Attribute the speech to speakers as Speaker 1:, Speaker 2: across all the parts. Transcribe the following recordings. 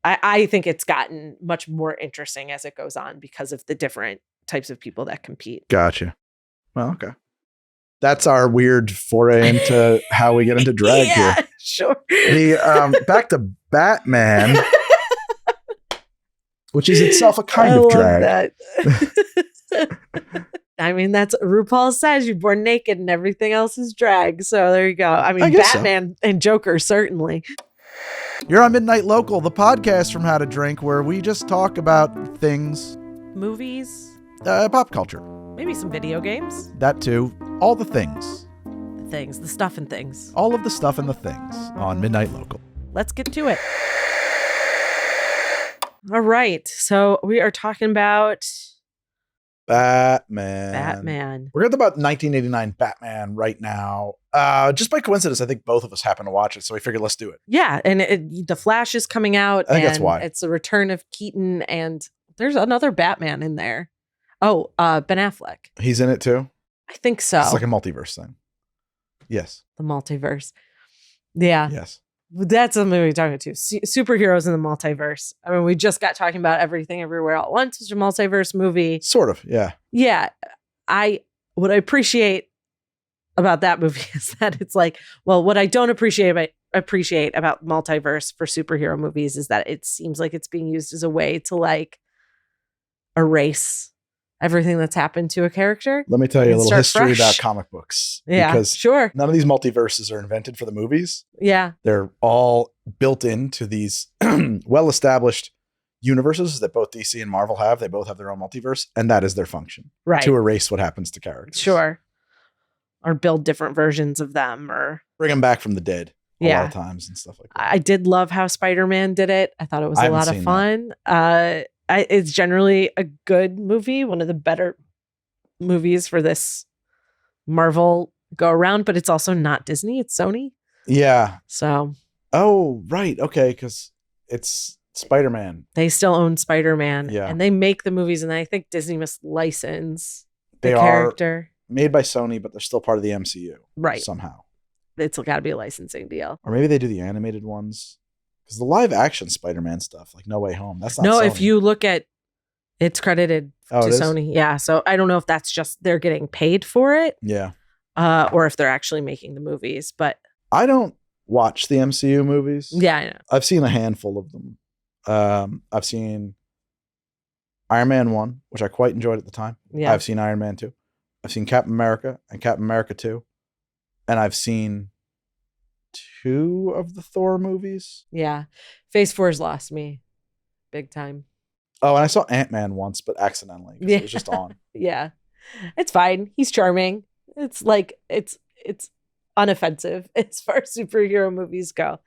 Speaker 1: I think it's gotten much more interesting as it goes on because of the different types of people that compete.
Speaker 2: Gotcha. Well, okay. That's our weird foray into how we get into drag
Speaker 1: Yeah,
Speaker 2: here.
Speaker 1: sure.
Speaker 2: The back to Batman, which is itself a kind
Speaker 1: I
Speaker 2: of
Speaker 1: love
Speaker 2: drag.
Speaker 1: that. I mean, that's RuPaul says you're born naked and everything else is drag. So there you go. I mean, Batman and Joker, certainly.
Speaker 2: You're on Midnight Local, the podcast from How to Drink, where we just talk about things.
Speaker 1: Movies.
Speaker 2: Pop culture.
Speaker 1: Maybe some video games.
Speaker 2: That too. All the things.
Speaker 1: The things, the stuff and things.
Speaker 2: All of the stuff and the things on Midnight Local.
Speaker 1: Let's get to it. All right. So we are talking about
Speaker 2: Batman. We're going to talk about 1989 Batman right now. Just by coincidence, I think both of us happen to watch it, so we figured let's do it.
Speaker 1: Yeah, and The Flash is coming out.
Speaker 2: I think that's why.
Speaker 1: It's the return of Keaton, and there's another Batman in there. Oh, Ben Affleck.
Speaker 2: He's in it too?
Speaker 1: I think so.
Speaker 2: It's like a multiverse thing. Yes.
Speaker 1: The multiverse. Yeah.
Speaker 2: Yes.
Speaker 1: That's a movie we're talking to. Superheroes in the multiverse. I mean, we just got talking about Everything Everywhere All at Once, which is a multiverse movie.
Speaker 2: Sort of, yeah.
Speaker 1: Yeah. What I appreciate about that movie is that it's like, well, what I don't appreciate about multiverse for superhero movies is that it seems like it's being used as a way to like erase everything that's happened to a character.
Speaker 2: Let me tell you a little history
Speaker 1: fresh.
Speaker 2: about comic books.
Speaker 1: Yeah,
Speaker 2: because
Speaker 1: sure.
Speaker 2: None of these multiverses are invented for the movies.
Speaker 1: Yeah.
Speaker 2: They're all built into these well-established universes that both DC and Marvel have. They both have their own multiverse, and that is their function.
Speaker 1: Right.
Speaker 2: To erase what happens to characters.
Speaker 1: Sure. Or build different versions of them or
Speaker 2: bring them back from the dead a lot of times and stuff like that.
Speaker 1: I did love how Spider-Man did it. I thought it was a lot of fun. It's generally a good movie, one of the better movies for this Marvel go around, but it's also not Disney, it's Sony.
Speaker 2: Yeah.
Speaker 1: So.
Speaker 2: Oh, right. Okay. Because it's Spider-Man.
Speaker 1: They still own Spider-Man.
Speaker 2: Yeah.
Speaker 1: And they make the movies, and I think Disney must license
Speaker 2: the
Speaker 1: character.
Speaker 2: Made by Sony, but they're still part of the MCU.
Speaker 1: Right.
Speaker 2: Somehow.
Speaker 1: It's got to be a licensing deal.
Speaker 2: Or maybe they do the animated ones. Because the live action Spider-Man stuff, like No Way Home, that's not
Speaker 1: No,
Speaker 2: Sony.
Speaker 1: if you look at it's credited to Sony. Yeah. So I don't know if that's just they're getting paid for it.
Speaker 2: Yeah.
Speaker 1: Or if they're actually making the movies. But
Speaker 2: I don't watch the MCU movies.
Speaker 1: Yeah, I know.
Speaker 2: I've seen a handful of them. I've seen Iron Man 1, which I quite enjoyed at the time.
Speaker 1: Yeah.
Speaker 2: I've seen Iron Man 2. I've seen Captain America and Captain America 2. And I've seen 2 of the Thor movies.
Speaker 1: Yeah. Phase 4's lost me big time.
Speaker 2: Oh, and I saw Ant-Man once, but accidentally. It was just on.
Speaker 1: Yeah. It's fine. He's charming. It's like, it's unoffensive as far as superhero movies go.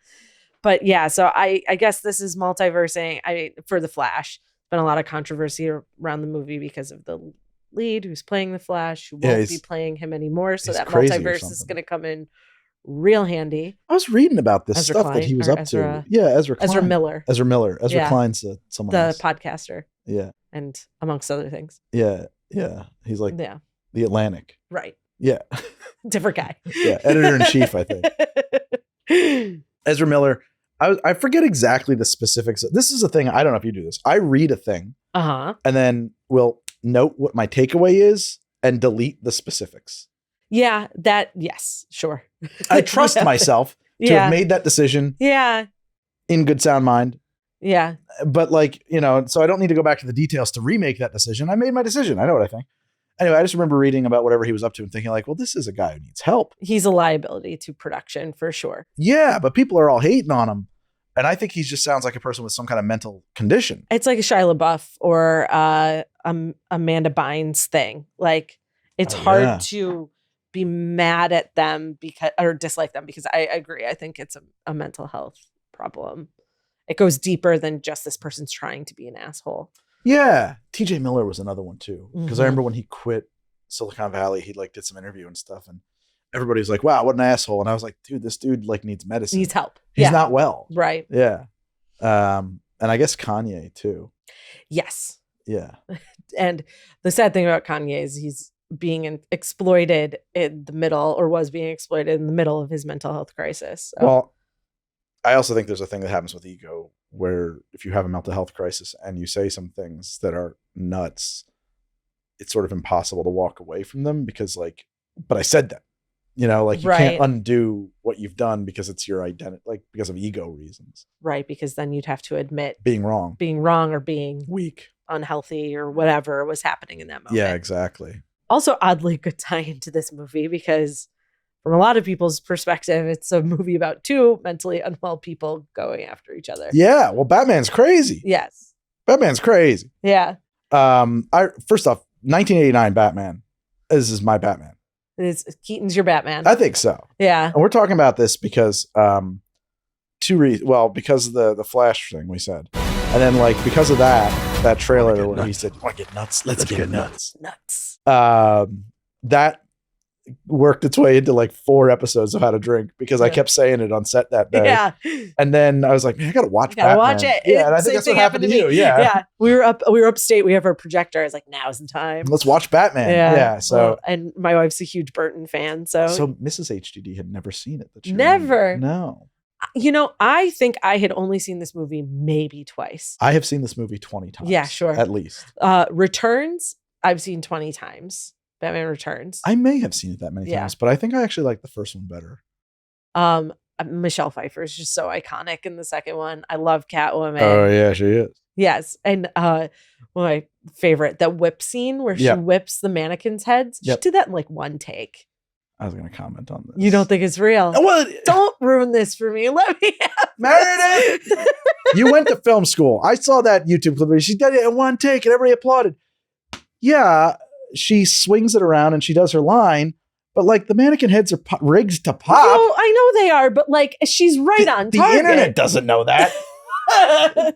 Speaker 1: But yeah, so I guess this is multiversing. For The Flash. Been a lot of controversy around the movie because of the lead who's playing the Flash, who won't be playing him anymore. So that multiverse is going to come in real handy.
Speaker 2: I was reading about this
Speaker 1: Ezra
Speaker 2: stuff
Speaker 1: Klein,
Speaker 2: that he was up
Speaker 1: Ezra,
Speaker 2: to. Yeah, Ezra Klein.
Speaker 1: Ezra Miller.
Speaker 2: Ezra Klein's someone else.
Speaker 1: The podcaster.
Speaker 2: Yeah.
Speaker 1: And amongst other things.
Speaker 2: Yeah. He's like the Atlantic.
Speaker 1: Right.
Speaker 2: Yeah.
Speaker 1: Different guy.
Speaker 2: Yeah. Editor-in-chief, I think. Ezra Miller. I forget exactly the specifics. This is a thing. I don't know if you do this. I read a thing.
Speaker 1: Uh-huh.
Speaker 2: And then will note what my takeaway is and delete the specifics.
Speaker 1: Yeah, yes, sure.
Speaker 2: I trust myself to have made that decision.
Speaker 1: Yeah.
Speaker 2: In good sound mind.
Speaker 1: Yeah.
Speaker 2: But so I don't need to go back to the details to remake that decision. I made my decision. I know what I think. Anyway, I just remember reading about whatever he was up to and thinking like, well, this is a guy who needs help.
Speaker 1: He's a liability to production for sure.
Speaker 2: Yeah, but people are all hating on him. And I think he just sounds like a person with some kind of mental condition.
Speaker 1: It's like a Shia LaBeouf or Amanda Bynes thing. Like it's hard to be mad at them or dislike them because I agree. I think it's a mental health problem. It goes deeper than just this person's trying to be an asshole.
Speaker 2: Yeah. TJ Miller was another one too. Because
Speaker 1: Mm-hmm.
Speaker 2: I remember when he quit Silicon Valley, he did some interview and stuff. And everybody was like, wow, what an asshole. And I was like, dude, this dude needs medicine.
Speaker 1: Needs help.
Speaker 2: He's not well.
Speaker 1: Right.
Speaker 2: Yeah. And I guess Kanye too.
Speaker 1: Yes.
Speaker 2: Yeah.
Speaker 1: And the sad thing about Kanye is he's being exploited in the middle or was being exploited in the middle of his mental health crisis. So.
Speaker 2: Well, I also think there's a thing that happens with ego where if you have a mental health crisis and you say some things that are nuts, it's sort of impossible to walk away from them because like, but I said that, you know, like you can't undo what you've done because it's your identity, like because of ego reasons.
Speaker 1: Right. Because then you'd have to admit
Speaker 2: being wrong
Speaker 1: or being
Speaker 2: weak,
Speaker 1: unhealthy or whatever was happening in that moment.
Speaker 2: Yeah, exactly.
Speaker 1: Also oddly good tie into this movie because from a lot of people's perspective, it's a movie about two mentally unwell people going after each other.
Speaker 2: Yeah. Well, Batman's crazy.
Speaker 1: Yes.
Speaker 2: Batman's crazy.
Speaker 1: Yeah.
Speaker 2: First off, 1989 Batman. This is my Batman.
Speaker 1: Keaton's your Batman.
Speaker 2: I think so.
Speaker 1: Yeah.
Speaker 2: And we're talking about this because because of the Flash thing we said. And then like because of that trailer where he said, "You want to get nuts? Let's get nuts."
Speaker 1: Nuts.
Speaker 2: That worked its way into like 4 episodes of How to Drink because I kept saying it on set that day.
Speaker 1: Yeah.
Speaker 2: And then I was like, man, I gotta watch Batman.
Speaker 1: Watch it.
Speaker 2: Yeah, and I think that's what happened to you. Yeah.
Speaker 1: Yeah. We were upstate. We have our projector. I was like, now's the time.
Speaker 2: Let's watch Batman. Yeah. So
Speaker 1: well, and my wife's a huge Burton fan. So
Speaker 2: Mrs. HDD had never seen it.
Speaker 1: Never.
Speaker 2: No.
Speaker 1: You know, I think I had only seen this movie maybe twice.
Speaker 2: I have seen this movie 20 times.
Speaker 1: Yeah, sure.
Speaker 2: At least.
Speaker 1: Returns, I've seen 20 times. Batman Returns.
Speaker 2: I may have seen it that many times, but I think I actually like the first one better.
Speaker 1: Michelle Pfeiffer is just so iconic in the second one. I love Catwoman.
Speaker 2: Oh yeah, she is.
Speaker 1: Yes, and my favorite, that whip scene where she whips the mannequins' heads. She did that in like one take.
Speaker 2: I was going to comment on this.
Speaker 1: You don't think it's real?
Speaker 2: Well,
Speaker 1: don't ruin this for me. Let me have
Speaker 2: Meredith. You went to film school. I saw that YouTube clip. She did it in one take, and everybody applauded. Yeah. She swings it around and she does her line, but like the mannequin heads are rigged to pop.
Speaker 1: Oh, I know they are, but like she's right on target.
Speaker 2: The internet doesn't know that.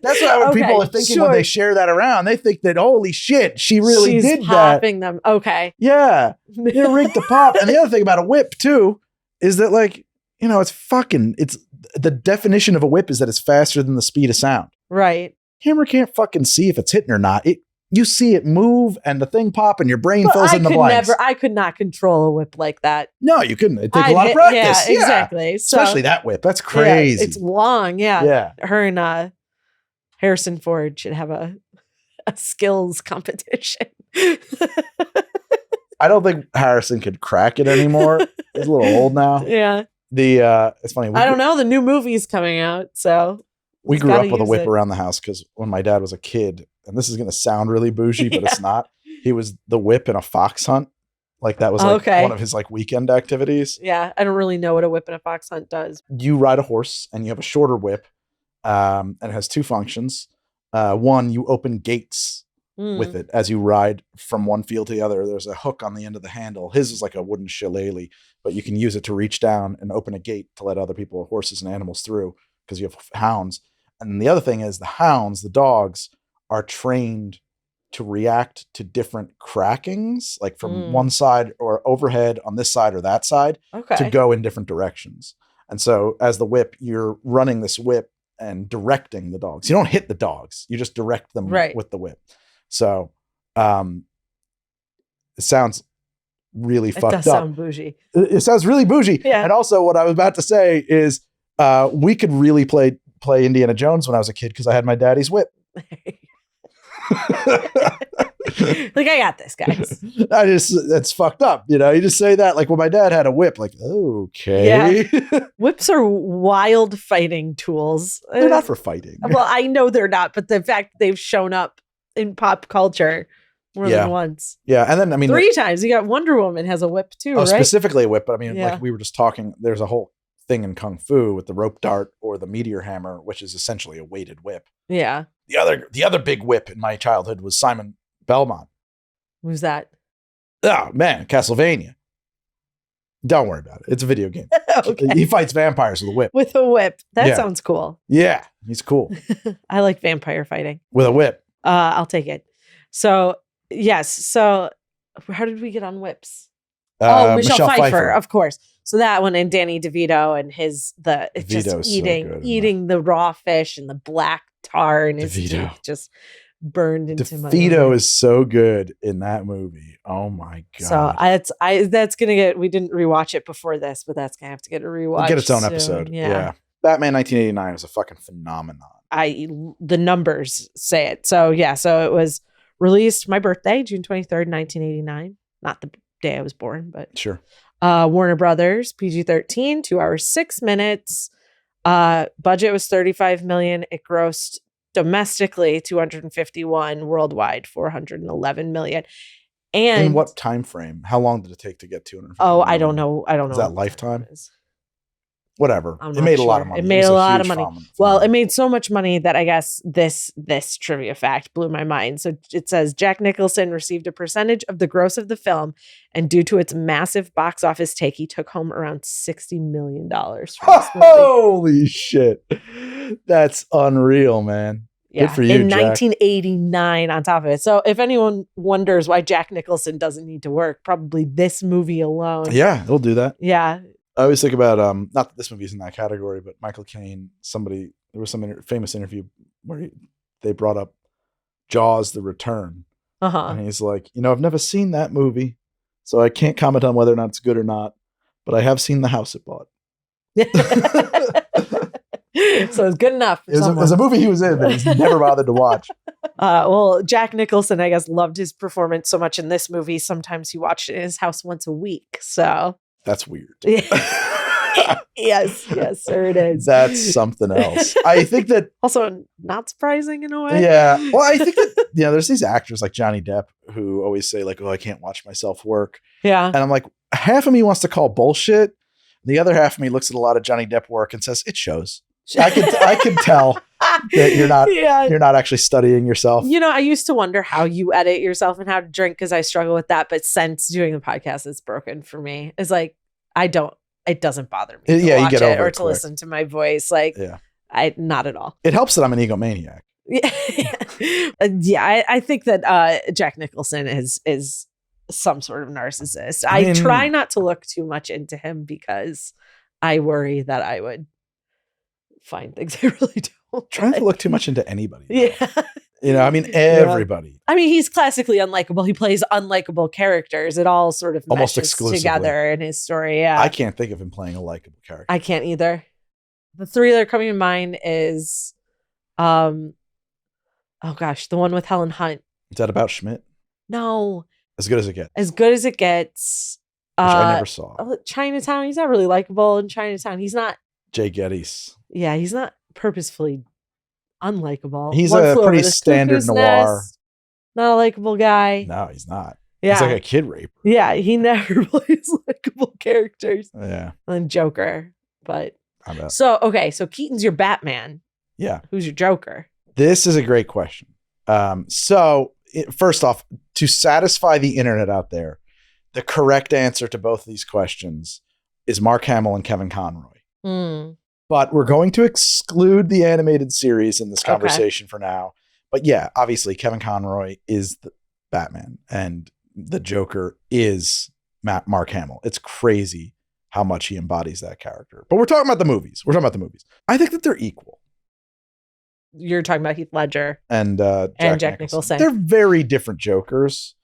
Speaker 2: That's what people are thinking when they share that around. They think that, holy shit, she's did
Speaker 1: popping them. Okay.
Speaker 2: Yeah. They're rigged to pop. And the other thing about a whip too is that like, you know, it's the definition of a whip is that it's faster than the speed of sound.
Speaker 1: Right.
Speaker 2: Camera can't fucking see if it's hitting or not. You see it move and the thing pop and your brain fills in the blanks.
Speaker 1: I could not control a whip like that.
Speaker 2: No, you couldn't. It'd take a lot of practice.
Speaker 1: Yeah, exactly.
Speaker 2: Especially that whip. That's crazy.
Speaker 1: Yeah, it's long. Yeah.
Speaker 2: Yeah.
Speaker 1: Her and Harrison Ford should have a skills competition.
Speaker 2: I don't think Harrison could crack it anymore. He's a little old now.
Speaker 1: Yeah.
Speaker 2: It's funny.
Speaker 1: I don't know. The new movie's coming out, so
Speaker 2: we grew up with a whip around the house because when my dad was a kid, and this is going to sound really bougie, but it's not. He was the whip in a fox hunt. Like that was like one of his like weekend activities.
Speaker 1: Yeah. I don't really know what a whip in a fox hunt does.
Speaker 2: You ride a horse and you have a shorter whip. And it has 2 functions. One, you open gates with it as you ride from one field to the other. There's a hook on the end of the handle. His is like a wooden shillelagh, but you can use it to reach down and open a gate to let other people, horses and animals through because you have hounds. And the other thing is the hounds, the dogs, are trained to react to different crackings, like from one side or overhead on this side or that side to go in different directions. And so as the whip, you're running this whip and directing the dogs. You don't hit the dogs. You just direct them with the whip. So it sounds really fucked up.
Speaker 1: It does sound bougie.
Speaker 2: It sounds really bougie.
Speaker 1: Yeah.
Speaker 2: And also what I was about to say is we could really play Indiana Jones when I was a kid because I had my daddy's whip.
Speaker 1: Like, I got this, guys.
Speaker 2: That's fucked up. You know, you just say that like when my dad had a whip, like, okay.
Speaker 1: Yeah. Whips are wild fighting tools.
Speaker 2: They're not for fighting.
Speaker 1: Well, I know they're not, but the fact they've shown up in pop culture more than once.
Speaker 2: Yeah. And then, I mean,
Speaker 1: 3 times. You got Wonder Woman has a whip too, right?
Speaker 2: Specifically a whip. But I mean, like we were just talking, there's a whole thing in Kung Fu with the rope dart or the meteor hammer, which is essentially a weighted whip.
Speaker 1: Yeah.
Speaker 2: The other big whip in my childhood was Simon Belmont.
Speaker 1: Who's that?
Speaker 2: Oh man, Castlevania. Don't worry about it. It's a video game. Okay. He fights vampires with a whip.
Speaker 1: With a whip. That sounds cool.
Speaker 2: Yeah, he's cool.
Speaker 1: I like vampire fighting.
Speaker 2: With a whip.
Speaker 1: I'll take it. So, yes. So, how did we get on whips? Michelle Pfeiffer, of course. So that one, and Danny DeVito and just eating the raw fish and the black tar and his teeth just burned into my
Speaker 2: DeVito is so good in that movie. Oh my god!
Speaker 1: So that's gonna get. We didn't rewatch it before this, but that's gonna have to get a rewatch.
Speaker 2: Get its own episode. Yeah. Batman 1989 was a fucking phenomenon.
Speaker 1: The numbers say it. So yeah, so it was released my birthday, June 23rd, 1989. Not the day I was born, but
Speaker 2: Sure.
Speaker 1: Warner Brothers, PG-13, 2 hours, 6 minutes. Budget was $35 million. It grossed domestically 251, worldwide 411 million. And
Speaker 2: in what time frame? How long did it take to get 250?
Speaker 1: Oh, I don't know. I don't know.
Speaker 2: Is that Lifetime? Whatever.
Speaker 1: I'm
Speaker 2: It
Speaker 1: not
Speaker 2: made a
Speaker 1: sure.
Speaker 2: lot of money.
Speaker 1: It made a lot of
Speaker 2: huge
Speaker 1: money. Well, it made so much money that I guess this trivia fact blew my mind. So it says Jack Nicholson received a percentage of the gross of the film, and due to its massive box office take, he took home around $60 million from this movie.
Speaker 2: Holy shit. That's unreal, man.
Speaker 1: Yeah.
Speaker 2: Good for you,
Speaker 1: in
Speaker 2: Jack.
Speaker 1: 1989 on top of it. So if anyone wonders why Jack Nicholson doesn't need to work, probably this movie alone.
Speaker 2: Yeah, it'll do that.
Speaker 1: Yeah.
Speaker 2: I always think about not that this movie's in that category, but Michael Caine. There was some famous interview where they brought up Jaws: The Return, and he's like, I've never seen that movie, so I can't comment on whether or not it's good or not, but I have seen the house it bought.
Speaker 1: So it's good enough.
Speaker 2: It was a movie he was in that he's never bothered to watch.
Speaker 1: Well, Jack Nicholson, I guess, loved his performance so much in this movie. Sometimes he watched it in his house once a week. So.
Speaker 2: That's weird.
Speaker 1: Yes, sir, it is.
Speaker 2: That's something else. I think that
Speaker 1: also not surprising in a way.
Speaker 2: Yeah. Well, I think that there's these actors like Johnny Depp who always say like, "Oh, I can't watch myself work."
Speaker 1: Yeah.
Speaker 2: And I'm like, half of me wants to call bullshit. The other half of me looks at a lot of Johnny Depp work and says, "It shows." I can tell that you're not actually studying yourself.
Speaker 1: I used to wonder how you edit yourself and how to drink because I struggle with that. But since doing the podcast, it's broken for me. It's like it doesn't bother me to watch
Speaker 2: you get
Speaker 1: it
Speaker 2: over
Speaker 1: or
Speaker 2: it
Speaker 1: to
Speaker 2: quick.
Speaker 1: listen to my voice. Like, not at all.
Speaker 2: It helps that I'm an egomaniac.
Speaker 1: Yeah, I think that Jack Nicholson is some sort of narcissist. I try not to look too much into him because I worry that I would find things I really don't.
Speaker 2: Trying to look too much into anybody.
Speaker 1: Yeah.
Speaker 2: Everybody.
Speaker 1: I mean, he's classically unlikable. He plays unlikable characters. It all sort of
Speaker 2: almost
Speaker 1: meshes
Speaker 2: exclusively
Speaker 1: together in his story. Yeah.
Speaker 2: I can't think of him playing a likable character.
Speaker 1: I can't either. The three that are coming to mind is, the one with Helen Hunt.
Speaker 2: Is that about Schmidt?
Speaker 1: No.
Speaker 2: As Good as It Gets.
Speaker 1: As Good as It Gets.
Speaker 2: Which I never saw.
Speaker 1: Chinatown. He's not really likable in Chinatown. He's not.
Speaker 2: Jay Geddes.
Speaker 1: Yeah, he's not purposefully unlikable.
Speaker 2: He's
Speaker 1: One
Speaker 2: a
Speaker 1: Flew
Speaker 2: pretty
Speaker 1: Over the
Speaker 2: standard
Speaker 1: Cuckoo's
Speaker 2: noir.
Speaker 1: Nest. Not a likable guy.
Speaker 2: No, he's not.
Speaker 1: Yeah.
Speaker 2: He's like a kid raper.
Speaker 1: Yeah, he never plays likable characters.
Speaker 2: Yeah.
Speaker 1: And then Joker. But
Speaker 2: I bet.
Speaker 1: so Keaton's your Batman.
Speaker 2: Yeah.
Speaker 1: Who's your Joker?
Speaker 2: This is a great question. First off, to satisfy the internet out there, the correct answer to both of these questions is Mark Hamill and Kevin Conroy. But we're going to exclude the animated series in this conversation for now. But yeah, obviously Kevin Conroy is the Batman and the Joker is Mark Hamill. It's crazy how much he embodies that character. But we're talking about the movies. I think that they're equal.
Speaker 1: You're talking about Heath Ledger
Speaker 2: and Jack
Speaker 1: Nicholson.
Speaker 2: They're very different Jokers.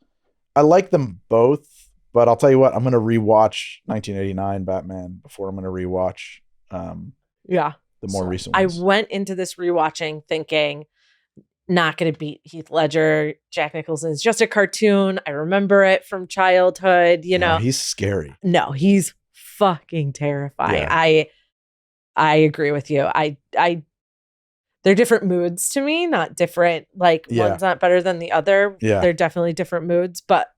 Speaker 2: I like them both, but I'll tell you what, I'm going to rewatch 1989 Batman before I'm going to rewatch the more recent ones.
Speaker 1: I went into this rewatching thinking not going to beat Heath Ledger. Jack Nicholson is just a cartoon. I remember it from childhood,
Speaker 2: He's scary.
Speaker 1: No, he's fucking terrifying.
Speaker 2: Yeah.
Speaker 1: I agree with you. They're different moods to me, not different, one's not better than the other.
Speaker 2: Yeah.
Speaker 1: They're definitely different moods, but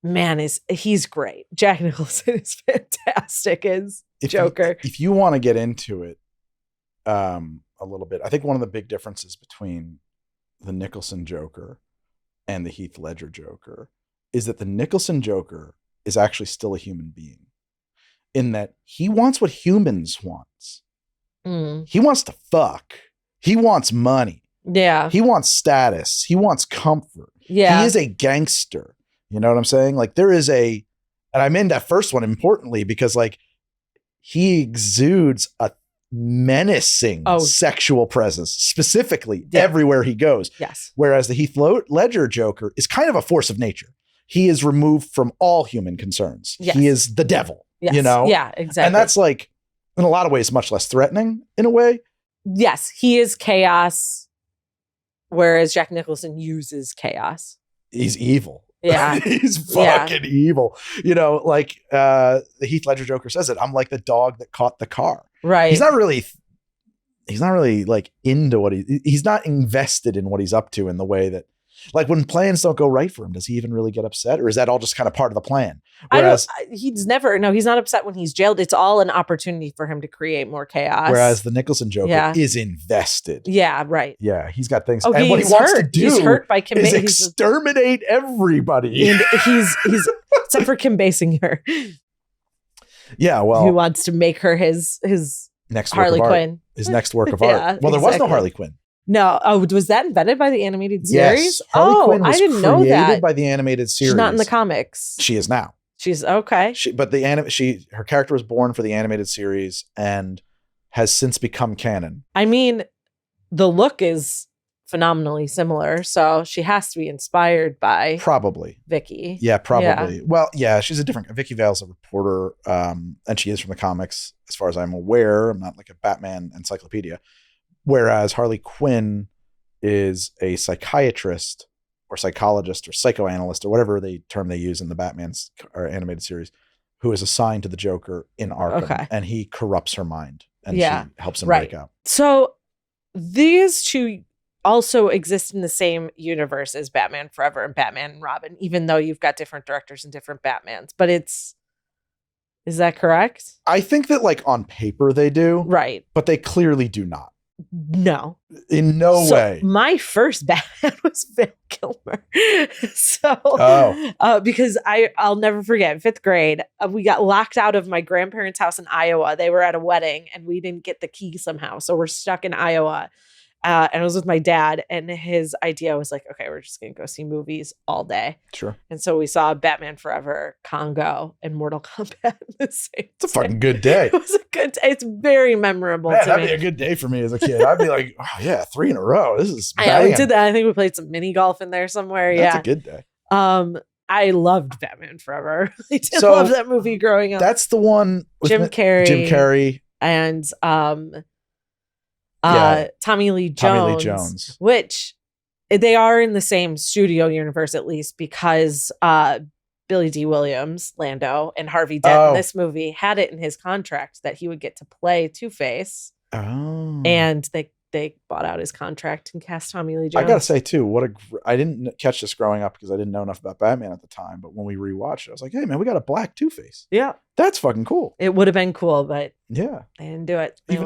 Speaker 1: man, he's great. Jack Nicholson is fantastic as Joker.
Speaker 2: If you want to get into it a little bit, I think one of the big differences between the Nicholson Joker and the Heath Ledger Joker is that the Nicholson Joker is actually still a human being in that he wants what humans want. He wants to fuck. He wants money.
Speaker 1: Yeah.
Speaker 2: He wants status. He wants comfort.
Speaker 1: Yeah.
Speaker 2: He is a gangster. You know what I'm saying? Like and I mean that first one importantly because he exudes a menacing sexual presence, specifically everywhere he goes.
Speaker 1: Yes.
Speaker 2: Whereas the Heath Ledger Joker is kind of a force of nature. He is removed from all human concerns.
Speaker 1: Yes.
Speaker 2: He is the devil.
Speaker 1: Yes.
Speaker 2: You know?
Speaker 1: Yeah, exactly.
Speaker 2: And that's in a lot of ways, much less threatening in a way.
Speaker 1: Yes, he is chaos, whereas Jack Nicholson uses chaos.
Speaker 2: He's evil.
Speaker 1: Yeah.
Speaker 2: He's fucking evil. You know, like the Heath Ledger Joker says it. I'm like the dog that caught the car.
Speaker 1: Right.
Speaker 2: He's not really like into what he's not invested in what he's up to in the way that, like, when plans don't go right for him, does he even really get upset, or is that all just kind of part of the plan? Whereas
Speaker 1: he's not upset when he's jailed. It's all an opportunity for him to create more chaos.
Speaker 2: Whereas the Nicholson Joker is invested.
Speaker 1: Yeah, right.
Speaker 2: Yeah, he's got things.
Speaker 1: Oh,
Speaker 2: and what he wants to do
Speaker 1: he's hurt by
Speaker 2: is exterminate everybody.
Speaker 1: And he's except for Kim Basinger.
Speaker 2: Yeah, well,
Speaker 1: who wants to make her his
Speaker 2: next
Speaker 1: Harley Quinn.
Speaker 2: His next work of art. Well, there was no Harley Quinn.
Speaker 1: No. Oh, was that invented by the animated series?
Speaker 2: Yes. Harley Quinn was
Speaker 1: I didn't know that.
Speaker 2: created by the animated series.
Speaker 1: She's not in the comics.
Speaker 2: She is now.
Speaker 1: She's okay.
Speaker 2: But her character was born for the animated series and has since become canon.
Speaker 1: I mean, the look is phenomenally similar, so she has to be inspired by
Speaker 2: probably
Speaker 1: Vicky.
Speaker 2: Yeah, probably. Yeah. Well, yeah, she's a different. Vicky Vale's a reporter, and she is from the comics, as far as I'm aware. I'm not like a Batman encyclopedia. Whereas Harley Quinn is a psychiatrist or psychologist or psychoanalyst or whatever term they use in the Batman's or animated series, who is assigned to the Joker in Arkham, and he corrupts her mind and she helps him break out.
Speaker 1: So these two also exist in the same universe as Batman Forever and Batman and Robin, even though you've got different directors and different Batmans. But is that correct?
Speaker 2: I think that, like, on paper they do.
Speaker 1: Right.
Speaker 2: But they clearly do not.
Speaker 1: No.
Speaker 2: In no way.
Speaker 1: My first Batman was Val Kilmer. Because I'll never forget, in 5th grade, we got locked out of my grandparents' house in Iowa. They were at a wedding and we didn't get the key somehow. So we're stuck in Iowa. And I was with my dad, and his idea was like, okay, we're just going to go see movies all day.
Speaker 2: Sure.
Speaker 1: And so we saw Batman Forever, Congo, and Mortal Kombat the same
Speaker 2: It's a fucking good day.
Speaker 1: It was a good day. It's very memorable to me.
Speaker 2: That'd be a good day for me as a kid. I'd be like, oh, yeah, 3 in a row. This is
Speaker 1: we did that. I think we played some mini golf in there somewhere.
Speaker 2: That's a good day.
Speaker 1: I loved Batman Forever. I did love that movie growing up.
Speaker 2: That's the one with
Speaker 1: Jim Carrey. And Tommy Lee Jones, which they are in the same studio universe, at least, because Billy D. Williams, Lando, and Harvey Dent in this movie had it in his contract that he would get to play Two-Face.
Speaker 2: Oh.
Speaker 1: And they bought out his contract and cast Tommy Lee Jones.
Speaker 2: I gotta say too, I didn't catch this growing up because I didn't know enough about Batman at the time. But when we rewatched it, I was like, "Hey man, we got a black Two-Face.
Speaker 1: Yeah,
Speaker 2: that's fucking cool."
Speaker 1: It would have been cool, but
Speaker 2: they
Speaker 1: didn't do it.
Speaker 2: We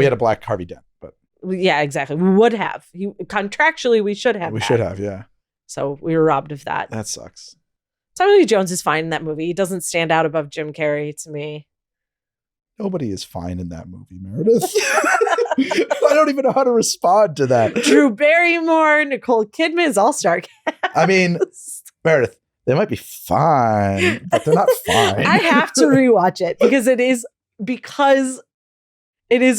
Speaker 2: had a black Harvey Dent, but
Speaker 1: yeah, exactly. We would have. Contractually, we should have.
Speaker 2: We should have, yeah.
Speaker 1: So we were robbed of that.
Speaker 2: That sucks.
Speaker 1: Tommy Lee Jones is fine in that movie. He doesn't stand out above Jim Carrey to me.
Speaker 2: Nobody is fine in that movie, Meredith. I don't even know how to respond to that.
Speaker 1: Drew Barrymore, Nicole Kidman is all-star cast.
Speaker 2: I mean, Meredith, they might be fine, but they're not fine.
Speaker 1: I have to rewatch it because it is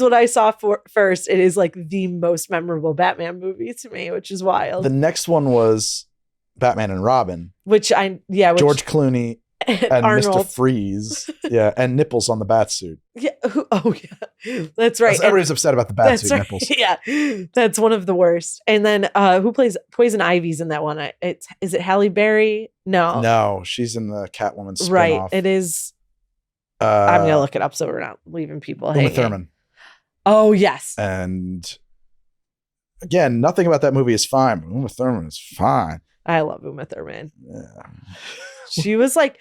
Speaker 1: what I saw first. It is like the most memorable Batman movie to me, which is wild.
Speaker 2: The next one was Batman and Robin,
Speaker 1: George
Speaker 2: Clooney and
Speaker 1: Arnold.
Speaker 2: Mr. Freeze, and nipples on the batsuit.
Speaker 1: Yeah. Oh, yeah. That's right.
Speaker 2: Everybody's upset about the batsuit nipples.
Speaker 1: Yeah, that's one of the worst. And then who plays Poison Ivy's in that one? Is it Halle Berry? No,
Speaker 2: she's in the Catwoman spinoff.
Speaker 1: Right. It is. I'm gonna look it up so we're not leaving people hanging.
Speaker 2: Uma Thurman.
Speaker 1: Oh yes.
Speaker 2: And again, nothing about that movie is fine, but Uma Thurman is fine.
Speaker 1: I love Uma Thurman.
Speaker 2: Yeah.
Speaker 1: She was like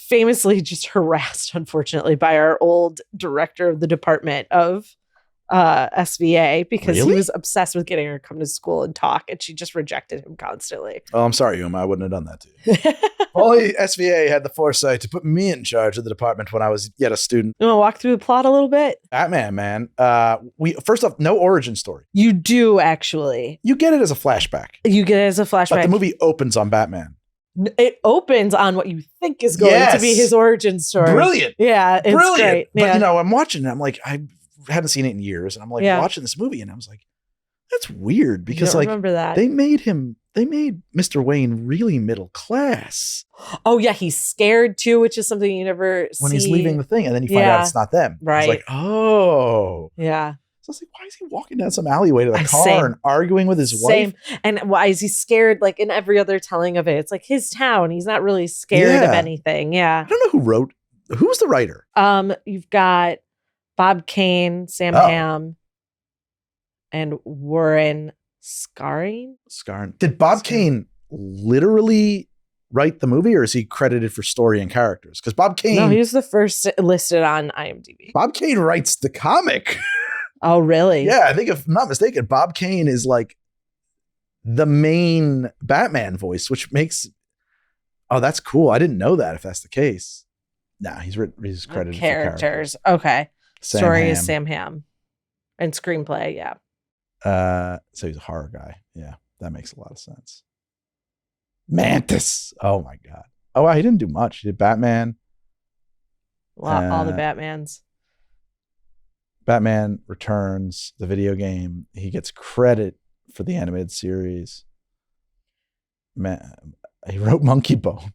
Speaker 1: famously just harassed, unfortunately, by our old director of the department of SVA because he was obsessed with getting her to come to school and talk, and she just rejected him constantly.
Speaker 2: Oh, I'm sorry, Uma. I wouldn't have done that to you. Only SVA had the foresight to put me in charge of the department when I was yet a student.
Speaker 1: You want to walk through the plot a little bit?
Speaker 2: Batman, man. First off, no origin story.
Speaker 1: You do, actually.
Speaker 2: You get it as a flashback.
Speaker 1: But
Speaker 2: the movie opens on Batman.
Speaker 1: It opens on what you think is going to be his origin story.
Speaker 2: Brilliant.
Speaker 1: Yeah, it's great.
Speaker 2: But, I'm watching it. I'm like, I hadn't seen it in years. And I'm like watching this movie and I was like, that's weird because like
Speaker 1: remember that.
Speaker 2: they made him they made Mr. Wayne really middle class
Speaker 1: Oh yeah, he's scared too, which is something you never
Speaker 2: when
Speaker 1: see.
Speaker 2: he's leaving the thing, and then you find out it's not them.
Speaker 1: Right.
Speaker 2: It's like, oh.
Speaker 1: Yeah.
Speaker 2: So I was like, why is he walking down some alleyway to the car
Speaker 1: Same.
Speaker 2: and arguing with his wife?
Speaker 1: And why is he scared? Like in every other telling of it, it's like his town. He's not really scared of anything. Yeah.
Speaker 2: I don't know who's the writer?
Speaker 1: You've got Bob Kane, Sam Hamm, and Warren Scarring.
Speaker 2: Did Bob Kane literally write the movie, or is he credited for story and characters? Because Bob Kane.
Speaker 1: No, he was the first listed on IMDb.
Speaker 2: Bob Kane writes the comic.
Speaker 1: Oh, really?
Speaker 2: Yeah, I think if I'm not mistaken, Bob Kane is like the main Batman voice, which makes. Oh, that's cool. I didn't know that if that's the case. Nah, he's credited for characters.
Speaker 1: Okay. Story
Speaker 2: Hamm.
Speaker 1: is Sam Hamm. And screenplay, yeah.
Speaker 2: So he's a horror guy. Yeah, that makes a lot of sense. Mantis. Oh my God. Oh, wow, he didn't do much. He did Batman.
Speaker 1: All the Batmans.
Speaker 2: Batman Returns, the video game. He gets credit for the animated series. Man, he wrote Monkey Bone.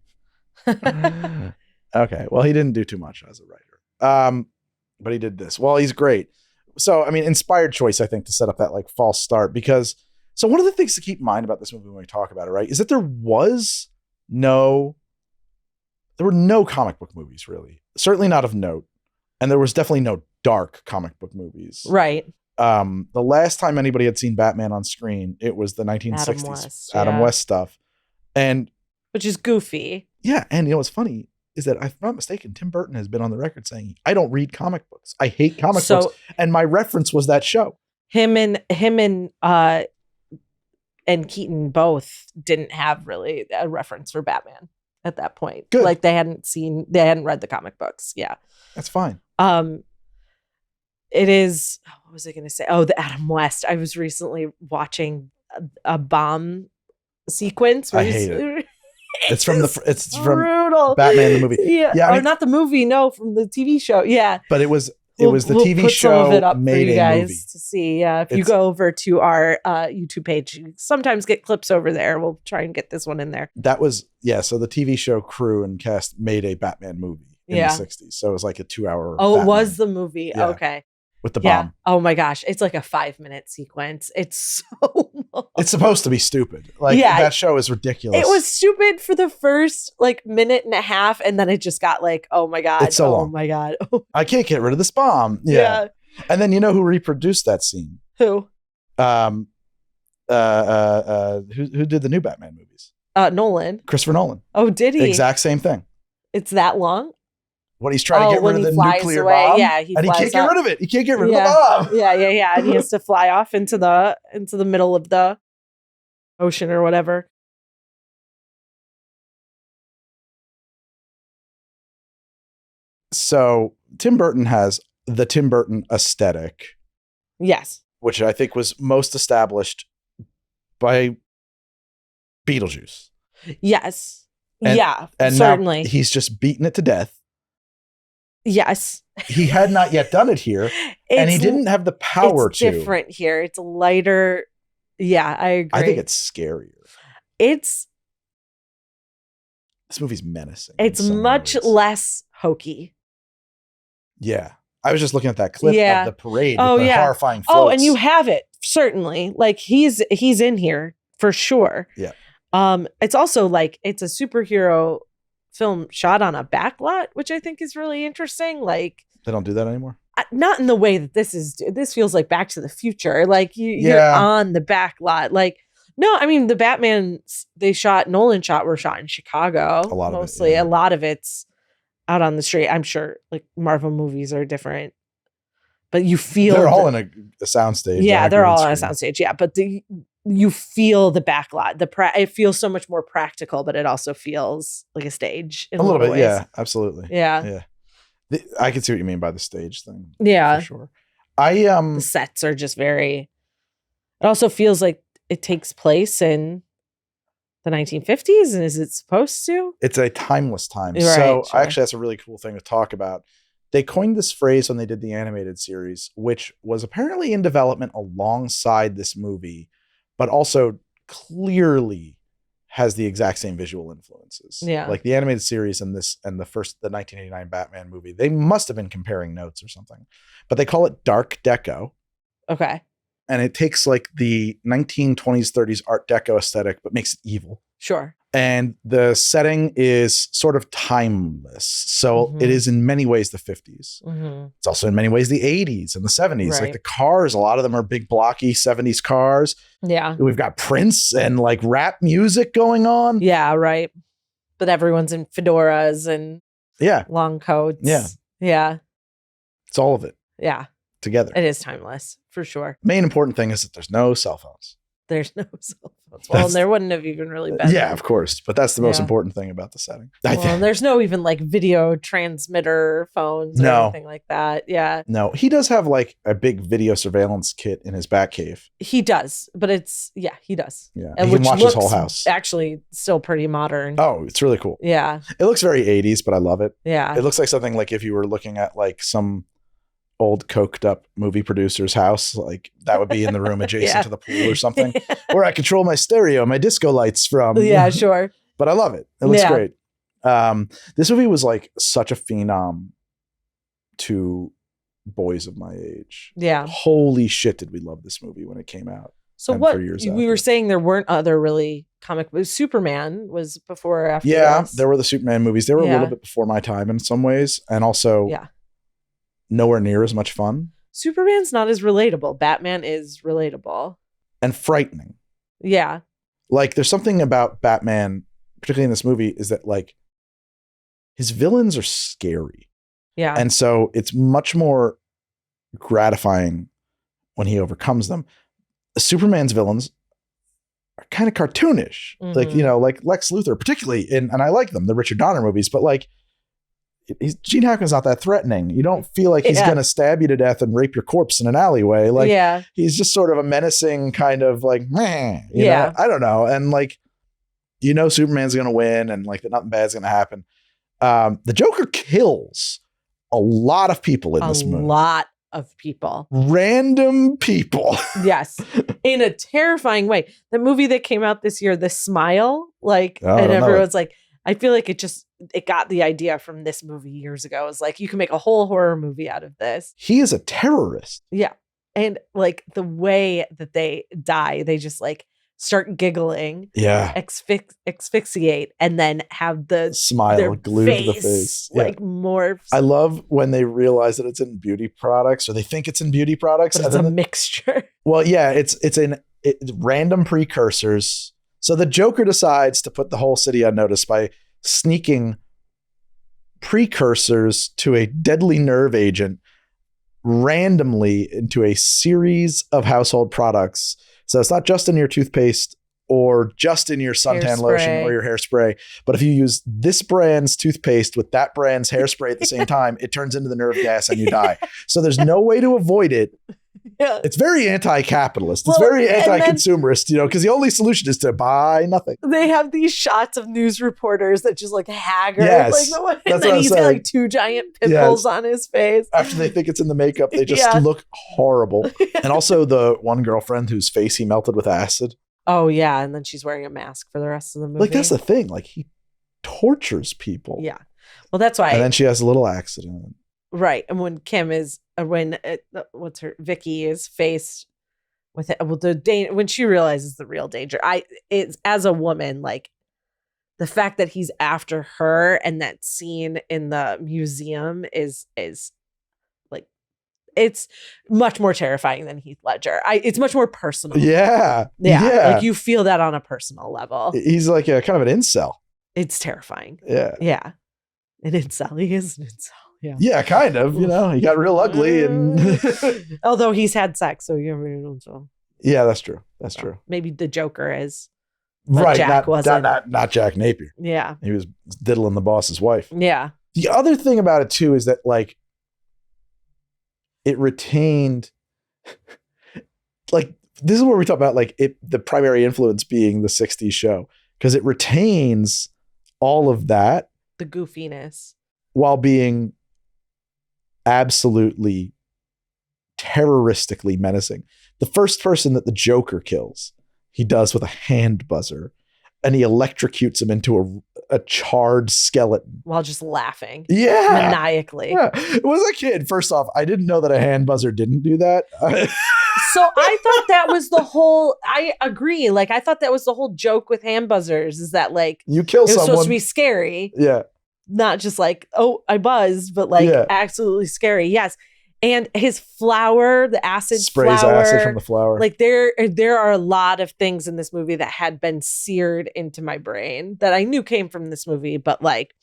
Speaker 2: Okay, well, he didn't do too much as a writer. But he did this. Well, he's great. So, I mean, inspired choice, I think, to set up that like false start, because so one of the things to keep in mind about this movie when we talk about it, right, is that there were no comic book movies, really. Certainly not of note. And there was definitely no dark comic book movies.
Speaker 1: Right.
Speaker 2: The last time anybody had seen Batman on screen, it was the 1960s Adam West stuff. And
Speaker 1: which is goofy.
Speaker 2: Yeah. And you know what's funny is that, if I'm not mistaken, Tim Burton has been on the record saying, I don't read comic books. I hate comic books. And my reference was that show.
Speaker 1: Him and Keaton both didn't have really a reference for Batman at that point.
Speaker 2: Good.
Speaker 1: Like they hadn't read the comic books. Yeah.
Speaker 2: That's fine.
Speaker 1: It is, what was I going to say? Oh, the Adam West. I was recently watching a bomb sequence.
Speaker 2: I hate it. It's from
Speaker 1: brutal.
Speaker 2: Batman the movie.
Speaker 1: Yeah. Or not the movie. No, from the TV show. Yeah.
Speaker 2: But it was the TV show
Speaker 1: some of it up
Speaker 2: made
Speaker 1: for you
Speaker 2: a
Speaker 1: guys
Speaker 2: movie.
Speaker 1: To see. If you go over to our YouTube page, you sometimes get clips over there. We'll try and get this one in there.
Speaker 2: That was, so the TV show crew and cast made a Batman movie in the 60s. So it was like a 2-hour.
Speaker 1: Oh,
Speaker 2: Batman.
Speaker 1: It was the movie. Yeah. Okay.
Speaker 2: With the bomb.
Speaker 1: Oh my gosh. It's like a 5-minute sequence. It's so long.
Speaker 2: It's supposed to be stupid. That show is ridiculous.
Speaker 1: It was stupid for the first minute and a half. And then it just got oh my God.
Speaker 2: It's so long.
Speaker 1: Oh my God.
Speaker 2: I can't get rid of this bomb. Yeah. And then you know who reproduced that scene?
Speaker 1: Who?
Speaker 2: Who did the new Batman movies?
Speaker 1: Nolan.
Speaker 2: Christopher Nolan.
Speaker 1: Oh, did he?
Speaker 2: Exact same thing.
Speaker 1: It's that long?
Speaker 2: When he's trying to get rid of the nuclear bomb,
Speaker 1: yeah,
Speaker 2: and he can't get rid of it. He can't get rid of the bomb.
Speaker 1: Yeah. And he has to fly off into the middle of the ocean or whatever.
Speaker 2: So Tim Burton has the Tim Burton aesthetic.
Speaker 1: Yes.
Speaker 2: Which I think was most established by Beetlejuice.
Speaker 1: Yes.
Speaker 2: And
Speaker 1: certainly.
Speaker 2: Now he's just beaten it to death.
Speaker 1: Yes.
Speaker 2: He had not yet done it here. And he didn't have the power to.
Speaker 1: It's different here. It's lighter. Yeah, I agree.
Speaker 2: I think it's scarier. This movie's menacing.
Speaker 1: It's much less hokey.
Speaker 2: Yeah. I was just looking at that clip of the parade with the horrifying floats.
Speaker 1: Oh, and you have it, certainly. He's in here for sure.
Speaker 2: Yeah.
Speaker 1: It's also it's a superhero film shot on a backlot, which I think is really interesting. They
Speaker 2: don't do that anymore?
Speaker 1: Not in the way that this feels like Back to the Future. You're on the backlot. No, I mean the Batmans Nolan were shot in Chicago.
Speaker 2: A lot
Speaker 1: mostly.
Speaker 2: of it. Yeah.
Speaker 1: A lot of it's out on the street. I'm sure Marvel movies are different, but you feel
Speaker 2: they're all in a soundstage.
Speaker 1: Yeah, they're all on a soundstage. Yeah, but you feel the backlot. It feels so much more practical, but it also feels like a stage in a little bit. Ways.
Speaker 2: Yeah, absolutely.
Speaker 1: Yeah.
Speaker 2: I can see what you mean by the stage thing.
Speaker 1: Yeah,
Speaker 2: for sure.
Speaker 1: The sets are just very. It also feels like it takes place in the 1950s, and is it supposed to?
Speaker 2: It's a timeless time.
Speaker 1: Right,
Speaker 2: so
Speaker 1: sure.
Speaker 2: Actually, that's a really cool thing to talk about. They coined this phrase when they did the animated series, which was apparently in development alongside this movie, but also clearly has the exact same visual influences.
Speaker 1: Yeah.
Speaker 2: Like the animated series and the 1989 Batman movie, they must have been comparing notes or something, but they call it Dark Deco.
Speaker 1: Okay.
Speaker 2: And it takes like the 1920s, 30s Art Deco aesthetic, but makes it evil.
Speaker 1: Sure.
Speaker 2: And the setting is sort of timeless. So it is in many ways the 50s. It's also in many ways the 80s and the 70s.
Speaker 1: Right.
Speaker 2: Like the cars, a lot of them are big, blocky 70s cars.
Speaker 1: Yeah.
Speaker 2: We've got Prince and like rap music going on.
Speaker 1: Yeah, right. But everyone's in fedoras and long coats.
Speaker 2: Yeah.
Speaker 1: Yeah.
Speaker 2: It's all of it.
Speaker 1: Yeah.
Speaker 2: Together.
Speaker 1: It is timeless, for sure.
Speaker 2: Main important thing is that there's no cell phones.
Speaker 1: There's no cell phones. Well, and there wouldn't have even really been.
Speaker 2: Yeah, of course. But that's the most important thing about the setting.
Speaker 1: Well, and there's no even like video transmitter phones or anything like that. Yeah.
Speaker 2: No, he does have like a big video surveillance kit in his Batcave.
Speaker 1: He does, but he does.
Speaker 2: Yeah.
Speaker 1: And
Speaker 2: he can watch his whole house.
Speaker 1: Actually, still pretty modern.
Speaker 2: Oh, it's really cool.
Speaker 1: Yeah.
Speaker 2: It looks very 80s, but I love it.
Speaker 1: Yeah.
Speaker 2: It looks like something like if you were looking at like some old coked up movie producer's house, like that would be in the room adjacent to the pool or something, where I control my stereo, my disco lights from.
Speaker 1: Yeah, sure.
Speaker 2: But I love it. It looks great. This movie was like such a phenom to boys of my age.
Speaker 1: Yeah.
Speaker 2: Holy shit, did we love this movie when it came out.
Speaker 1: So what we were saying, there weren't other really comic books. Superman was before or after this.
Speaker 2: There were the Superman movies. They were a little bit before my time in some ways. And also nowhere near as much fun.
Speaker 1: Superman's not as relatable. Batman is relatable.
Speaker 2: And frightening.
Speaker 1: Yeah.
Speaker 2: Like there's something about Batman, particularly in this movie, is that like his villains are scary.
Speaker 1: Yeah.
Speaker 2: And so it's much more gratifying when he overcomes them. Superman's villains are kind of cartoonish. Like, you know, like Lex Luthor, particularly and I like them, the Richard Donner movies, but like Gene Hackman's not that threatening. You don't feel like he's going to stab you to death and rape your corpse in an alleyway. Like he's just sort of a menacing kind of like, meh, you know? I don't know. And like, you know, Superman's going to win and like that nothing bad's going to happen. The Joker kills a lot of people in this movie.
Speaker 1: A lot of people.
Speaker 2: Random people.
Speaker 1: Yes. In a terrifying way. The movie that came out this year, The Smile, like, and everyone's like, I feel like it got the idea from this movie years ago. It's like, you can make a whole horror movie out of this.
Speaker 2: He is a terrorist.
Speaker 1: Yeah. And like the way that they die, they just like start giggling.
Speaker 2: Yeah.
Speaker 1: Asphyxiate and then have the
Speaker 2: smile glued to the face.
Speaker 1: Like morphs.
Speaker 2: I love when they realize that it's in beauty products or they think it's in beauty products.
Speaker 1: But it's a mixture.
Speaker 2: Well, yeah, it's random precursors. So the Joker decides to put the whole city on notice by sneaking precursors to a deadly nerve agent randomly into a series of household products. So it's not just in your toothpaste or just in your suntan lotion or your hairspray, but if you use this brand's toothpaste with that brand's hairspray at the same time, it turns into the nerve gas and you die. So there's no way to avoid it.
Speaker 1: Yeah.
Speaker 2: It's very anti-capitalist. It's very anti-consumerist, you know, because the only solution is to buy nothing.
Speaker 1: They have these shots of news reporters that just like haggard.
Speaker 2: Yes,
Speaker 1: like, and then he's got like two giant pimples on his face.
Speaker 2: After they think it's in the makeup, they just look horrible. And also the one girlfriend whose face he melted with acid.
Speaker 1: Oh, yeah. And then she's wearing a mask for the rest of the movie.
Speaker 2: Like, that's the thing. Like, he tortures people.
Speaker 1: Yeah. Well, that's why.
Speaker 2: And then she has a little accident.
Speaker 1: Right. And when Vicky is faced with it, well, when she realizes the real danger, it's as a woman, like the fact that he's after her and that scene in the museum is like, it's much more terrifying than Heath Ledger. It's much more personal.
Speaker 2: Yeah.
Speaker 1: Like you feel that on a personal level.
Speaker 2: He's like a kind of an incel.
Speaker 1: It's terrifying.
Speaker 2: Yeah.
Speaker 1: Yeah. An incel. He is an incel. Yeah.
Speaker 2: Yeah, kind of. You know, he got real ugly, and
Speaker 1: although he's had sex, so you know. So
Speaker 2: yeah, that's true. That's true.
Speaker 1: Maybe the Joker is,
Speaker 2: right?
Speaker 1: Jack wasn't.
Speaker 2: Not Jack Napier.
Speaker 1: Yeah,
Speaker 2: he was diddling the boss's wife.
Speaker 1: Yeah.
Speaker 2: The other thing about it too is that like it retained, like this is where we talk about like the primary influence being the '60s show because it retains all of that,
Speaker 1: the goofiness,
Speaker 2: while being absolutely terroristically menacing. The first person that the Joker kills, he does with a hand buzzer, and he electrocutes him into a charred skeleton
Speaker 1: while just laughing.
Speaker 2: Yeah.
Speaker 1: Maniacally.
Speaker 2: Yeah. It was a kid. First off, I didn't know that a hand buzzer didn't do that.
Speaker 1: So I thought that was the whole, I agree. Like, I thought that was the whole joke with hand buzzers is that, like,
Speaker 2: you kill
Speaker 1: it was
Speaker 2: someone.
Speaker 1: supposed to be scary.
Speaker 2: Yeah.
Speaker 1: Not just like, oh, I buzzed, but like absolutely scary. Yes. And his flower, the acid
Speaker 2: sprays
Speaker 1: flower,
Speaker 2: acid from the flower.
Speaker 1: Like there are a lot of things in this movie that had been seared into my brain that I knew came from this movie, but like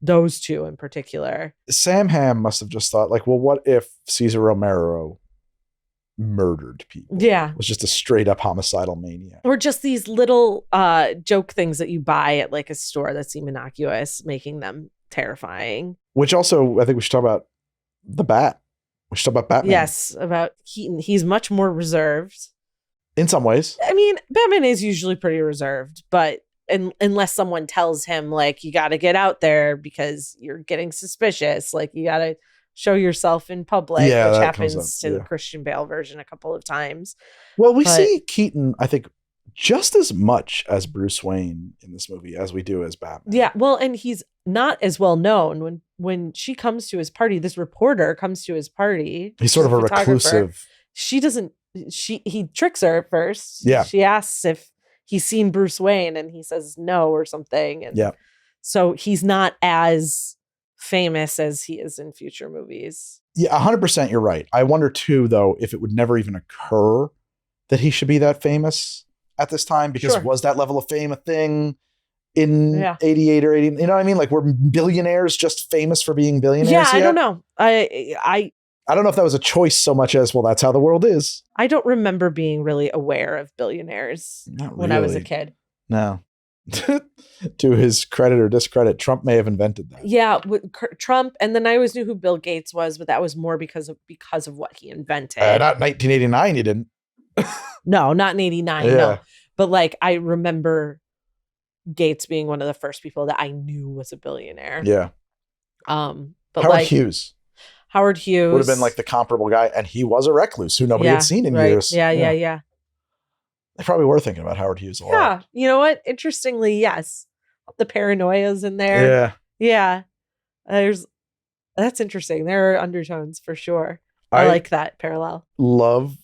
Speaker 1: those two in particular.
Speaker 2: Sam Hamm must have just thought, like, well, what if Cesar Romero murdered people?
Speaker 1: Yeah.
Speaker 2: Was just a straight up homicidal maniac.
Speaker 1: Or just these little joke things that you buy at like a store that seem innocuous, making them terrifying.
Speaker 2: Which also, I think we should talk about the Bat. We should talk about Batman.
Speaker 1: Yes, about Keaton. He's much more reserved.
Speaker 2: In some ways.
Speaker 1: I mean, Batman is usually pretty reserved, but unless someone tells him, like, you got to get out there because you're getting suspicious. Like, you got to show yourself in public, which happens to the Christian Bale version a couple of times.
Speaker 2: Well, we see Keaton, I think, just as much as Bruce Wayne in this movie as we do as Batman.
Speaker 1: Yeah, well, and he's not as well known. When she comes to his party, this reporter comes to his party.
Speaker 2: He's sort of a reclusive.
Speaker 1: He tricks her at first.
Speaker 2: Yeah.
Speaker 1: She asks if he's seen Bruce Wayne and he says no or something. And so he's not as famous as he is in future movies.
Speaker 2: Yeah, 100% you're right. I wonder too, though, if it would never even occur that he should be that famous at this time, because was that level of fame a thing in 88 or 80? You know what I mean? Like, were billionaires just famous for being billionaires?
Speaker 1: Yeah, I don't know. I
Speaker 2: don't know if that was a choice so much as, well, that's how the world is.
Speaker 1: I don't remember being really aware of billionaires when I was a kid.
Speaker 2: No. To his credit or discredit, Trump may have invented that.
Speaker 1: Yeah, Trump, and then I always knew who Bill Gates was, but that was more because of what he invented.
Speaker 2: Not 1989, you didn't.
Speaker 1: No, not in 89.
Speaker 2: Yeah.
Speaker 1: No, but like I remember Gates being one of the first people that I knew was a billionaire.
Speaker 2: Yeah.
Speaker 1: But
Speaker 2: Howard Hughes
Speaker 1: would have
Speaker 2: been like the comparable guy, and he was a recluse who nobody had seen in years.
Speaker 1: Yeah.
Speaker 2: They probably were thinking about Howard Hughes a lot.
Speaker 1: Yeah. You know what? Interestingly, yes. The paranoia's in there. Yeah. That's interesting. There are undertones for sure. I like that parallel.
Speaker 2: Love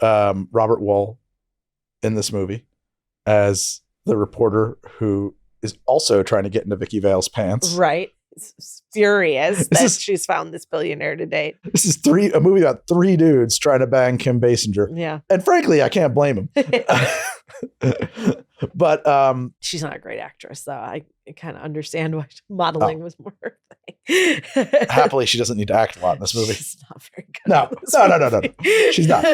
Speaker 2: Robert Wuhl in this movie as the reporter who is also trying to get into Vicky Vale's pants.
Speaker 1: Right. Furious that she's found this billionaire to date.
Speaker 2: This is a movie about three dudes trying to bang Kim Basinger.
Speaker 1: Yeah.
Speaker 2: And frankly, I can't blame him. But
Speaker 1: she's not a great actress, though. I kind of understand why modeling was more her thing.
Speaker 2: Happily, she doesn't need to act a lot in this movie.
Speaker 1: She's not very good.
Speaker 2: No. She's not.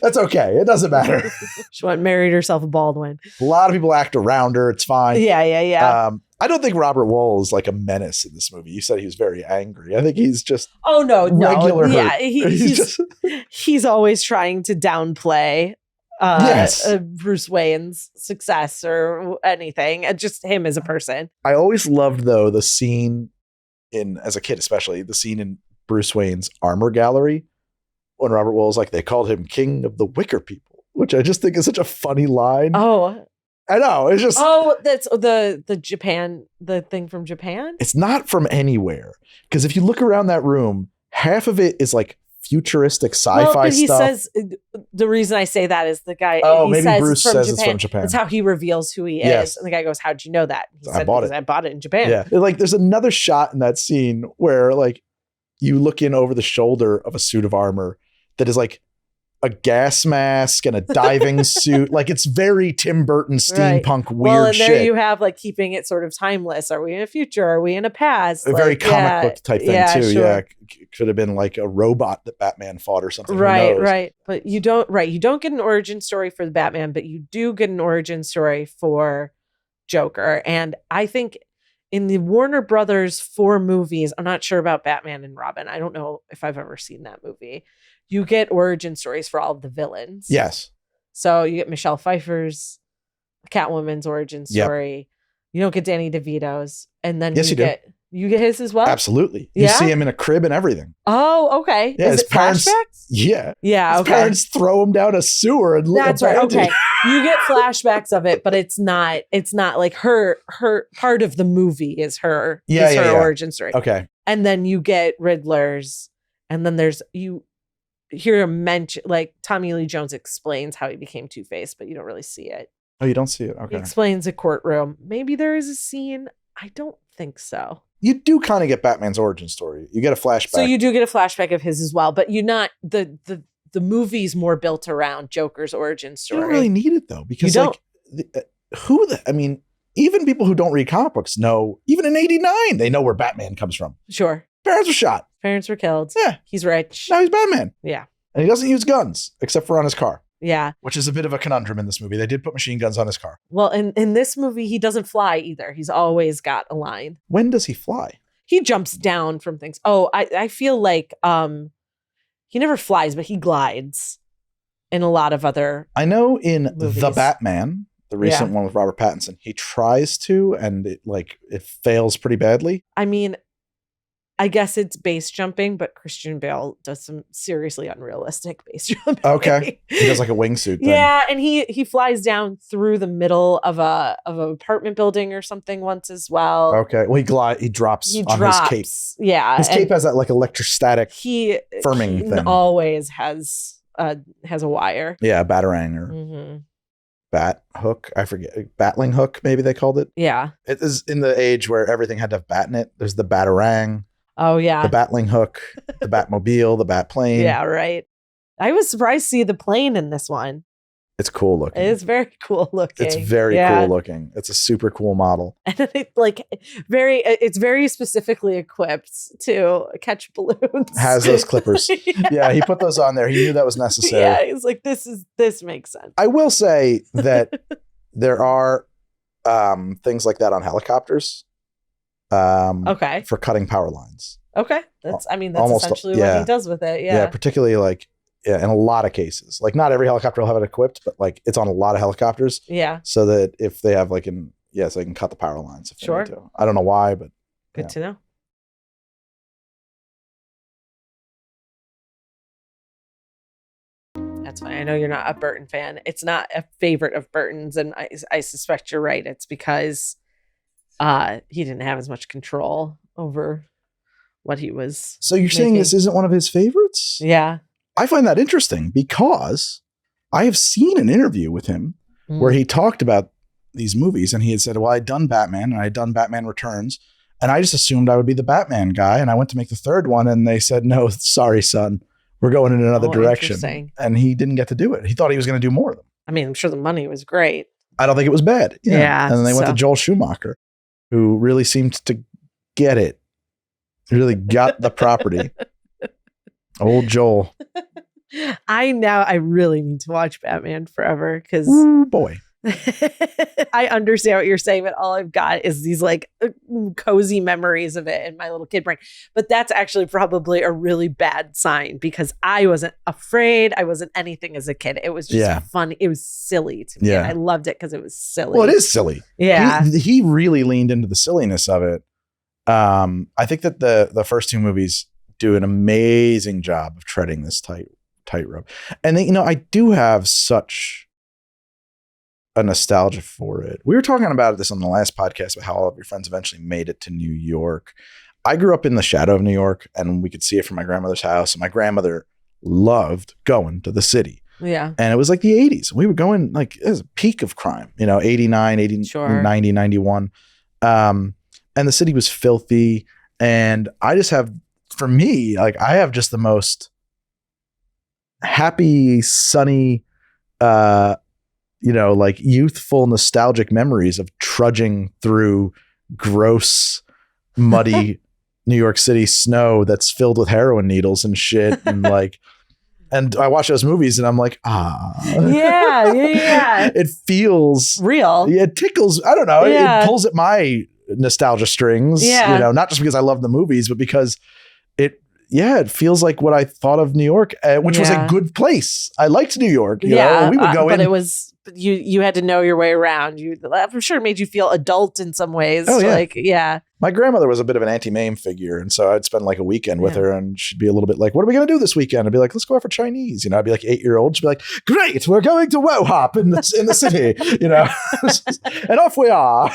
Speaker 2: That's okay. It doesn't matter.
Speaker 1: She went and married herself a Baldwin.
Speaker 2: A lot of people act around her. It's fine.
Speaker 1: Yeah.
Speaker 2: I don't think Robert Wuhl is like a menace in this movie. You said he was very angry. I think he's just
Speaker 1: regular. Yeah,
Speaker 2: hurt.
Speaker 1: He's always trying to downplay Bruce Wayne's success or anything. Just him as a person.
Speaker 2: I always loved, though, the scene as a kid, especially the scene in Bruce Wayne's armor gallery when Robert Wuhl is like, they called him King of the Wicker People, which I just think is such a funny line.
Speaker 1: Oh,
Speaker 2: I know. It's just
Speaker 1: that's the thing from Japan.
Speaker 2: It's not from anywhere, because if you look around that room, half of it is like futuristic sci-fi
Speaker 1: he
Speaker 2: stuff.
Speaker 1: Says the reason I say that is the guy.
Speaker 2: Maybe Bruce says it's from Japan.
Speaker 1: That's how he reveals who he is. And the guy goes, "How'd you know that?" He said, I bought it in Japan.
Speaker 2: Yeah, like there's another shot in that scene where like you look in over the shoulder of a suit of armor that is like a gas mask and a diving suit. Like it's very Tim Burton steampunk weird shit.
Speaker 1: There you have like keeping it sort of timeless. Are we in a future? Are we in a past?
Speaker 2: A very comic book type thing too.
Speaker 1: Sure.
Speaker 2: Yeah. Could have been like a robot that Batman fought or something.
Speaker 1: Right. But you don't get an origin story for the Batman, but you do get an origin story for Joker. And I think in the Warner Brothers 4 movies, I'm not sure about Batman and Robin. I don't know if I've ever seen that movie. You get origin stories for all of the villains.
Speaker 2: Yes.
Speaker 1: So you get Michelle Pfeiffer's Catwoman's origin story. Yep. You don't get Danny DeVito's. And then you get You get his as well?
Speaker 2: Absolutely. You
Speaker 1: Yeah?
Speaker 2: see him in a crib and everything.
Speaker 1: Oh, okay.
Speaker 2: Yeah,
Speaker 1: Is
Speaker 2: his
Speaker 1: it
Speaker 2: parents-
Speaker 1: flashbacks?
Speaker 2: Yeah.
Speaker 1: Yeah,
Speaker 2: His
Speaker 1: okay.
Speaker 2: parents throw him down a sewer and
Speaker 1: That's right.
Speaker 2: abandon
Speaker 1: Okay.
Speaker 2: him.
Speaker 1: You get flashbacks of it, but it's not like her part of the movie is her
Speaker 2: Yeah.
Speaker 1: origin story.
Speaker 2: Okay.
Speaker 1: And then you get Riddler's, and then you hear a mention, like Tommy Lee Jones explains how he became Two-Face, but you don't really see it.
Speaker 2: Oh, you don't see it.
Speaker 1: He
Speaker 2: Okay.
Speaker 1: explains a courtroom. Maybe there is a scene. I don't think so.
Speaker 2: You do kind of get Batman's origin story. You get a flashback.
Speaker 1: So you do get a flashback of his as well, but you're not the movie's more built around Joker's origin
Speaker 2: You
Speaker 1: story.
Speaker 2: don't really need it though, because
Speaker 1: You
Speaker 2: like I mean, even people who don't read comic books know, even in '89, they know where Batman comes from.
Speaker 1: Sure.
Speaker 2: Parents were shot.
Speaker 1: Parents were killed.
Speaker 2: Yeah.
Speaker 1: He's rich.
Speaker 2: Now he's Batman.
Speaker 1: Yeah.
Speaker 2: And he doesn't use guns except for on his car,
Speaker 1: Yeah.
Speaker 2: which is a bit of a conundrum in this movie. They did put machine guns on his car.
Speaker 1: Well, in this movie, he doesn't fly either. He's always got a line.
Speaker 2: When does he fly?
Speaker 1: He jumps down from things. Oh, I feel like he never flies, but he glides in a lot of other.
Speaker 2: I know in
Speaker 1: movies.
Speaker 2: The Batman, the recent
Speaker 1: Yeah.
Speaker 2: one with Robert Pattinson, he tries to, and it fails pretty badly.
Speaker 1: I mean, I guess it's base jumping, but Christian Bale does some seriously unrealistic base jumping.
Speaker 2: Okay. He does like a wingsuit thing.
Speaker 1: Yeah, and he flies down through the middle of an apartment building or something once as well.
Speaker 2: Okay. Well, he drops on his cape.
Speaker 1: Yeah,
Speaker 2: His cape has that like electrostatic.
Speaker 1: He
Speaker 2: firming
Speaker 1: Keaton
Speaker 2: thing.
Speaker 1: always has a wire.
Speaker 2: Yeah, batarang or
Speaker 1: Hmm.
Speaker 2: bat hook. I forget. Batling hook, maybe they called it.
Speaker 1: Yeah.
Speaker 2: It is in the age where everything had to have bat in it. There's the batarang,
Speaker 1: Oh yeah.
Speaker 2: the batling hook, the Batmobile, the bat plane.
Speaker 1: Yeah. Right. I was surprised to see the plane in this one.
Speaker 2: It's cool looking.
Speaker 1: It's very cool looking.
Speaker 2: It's very
Speaker 1: Yeah.
Speaker 2: cool looking. It's a super cool model.
Speaker 1: And then it's very specifically equipped to catch balloons.
Speaker 2: Has those clippers. Yeah, he put those on there. He knew that was necessary.
Speaker 1: Yeah, he's like, this makes sense.
Speaker 2: I will say that there are things like that on helicopters.
Speaker 1: Okay.
Speaker 2: For cutting power lines.
Speaker 1: Okay. That's
Speaker 2: Almost,
Speaker 1: essentially
Speaker 2: yeah.
Speaker 1: what he does with it.
Speaker 2: Yeah,
Speaker 1: Yeah.
Speaker 2: particularly in a lot of cases. Like not every helicopter will have it equipped, but like it's on a lot of helicopters.
Speaker 1: Yeah.
Speaker 2: So that if they have so they can cut the power lines if they
Speaker 1: Sure.
Speaker 2: need to. I don't know why, but
Speaker 1: Good
Speaker 2: yeah.
Speaker 1: to know. That's fine. I know you're not a Burton fan. It's not a favorite of Burton's, and I suspect you're right. It's because he didn't have as much control over what he was.
Speaker 2: So you're saying this isn't one of his favorites?
Speaker 1: Yeah.
Speaker 2: I find that interesting because I have seen an interview with him where he talked about these movies and he had said, well, I'd done Batman and I'd done Batman Returns and I just assumed I would be the Batman guy. And I went to make the third one and they said, no, sorry, son, we're going in another direction.
Speaker 1: Interesting.
Speaker 2: And he didn't get to do it. He thought he was going to do more of them.
Speaker 1: I mean, I'm sure the money was great.
Speaker 2: I don't think it was bad.
Speaker 1: Yeah,
Speaker 2: And then they went to
Speaker 1: so-
Speaker 2: Joel Schumacher, who really seemed to get it. Really got the property. Old Joel.
Speaker 1: I really need to watch Batman Forever because
Speaker 2: Ooh, boy.
Speaker 1: I understand what you're saying, but all I've got is these cozy memories of it in my little kid brain. But that's actually probably a really bad sign because I wasn't afraid. I wasn't anything as a kid. It was just fun. It was silly to me.
Speaker 2: Yeah.
Speaker 1: And I loved it because it was silly.
Speaker 2: Well, it is silly.
Speaker 1: Yeah.
Speaker 2: He really leaned into the silliness of it. I think that the first two movies do an amazing job of treading this tightrope. And then, I do have such a nostalgia for it. We were talking about this on the last podcast about how all of your friends eventually made it to New York. I grew up in the shadow of New York and we could see it from my grandmother's house. And my grandmother loved going to the city.
Speaker 1: Yeah.
Speaker 2: And it was like the 80s. We were going it was a peak of crime, 89, 80,
Speaker 1: Sure.
Speaker 2: 90, 91. And the city was filthy. And I just have, for me, I have just the most happy, sunny, youthful, nostalgic memories of trudging through gross, muddy New York City snow that's filled with heroin needles and shit. And and I watch those movies and I'm like,
Speaker 1: Yeah.
Speaker 2: It feels
Speaker 1: Real.
Speaker 2: Yeah, it tickles. I don't know.
Speaker 1: Yeah.
Speaker 2: It pulls at my nostalgia strings.
Speaker 1: Yeah.
Speaker 2: Not just because I love the movies, but because it feels like what I thought of New York, which was a good place. I liked New York. You know? We would go in.
Speaker 1: But it was you had to know your way around. I'm sure it made you feel adult in some ways.
Speaker 2: Oh, yeah. My grandmother was a bit of an anti-Mame figure, and so I'd spend like a weekend with her, and she'd be a little bit like, "What are we going to do this weekend?" I'd be like, "Let's go out for Chinese." I'd be like 8-year-old. She'd be like, "Great, we're going to Wo Hop in the city," and off we are.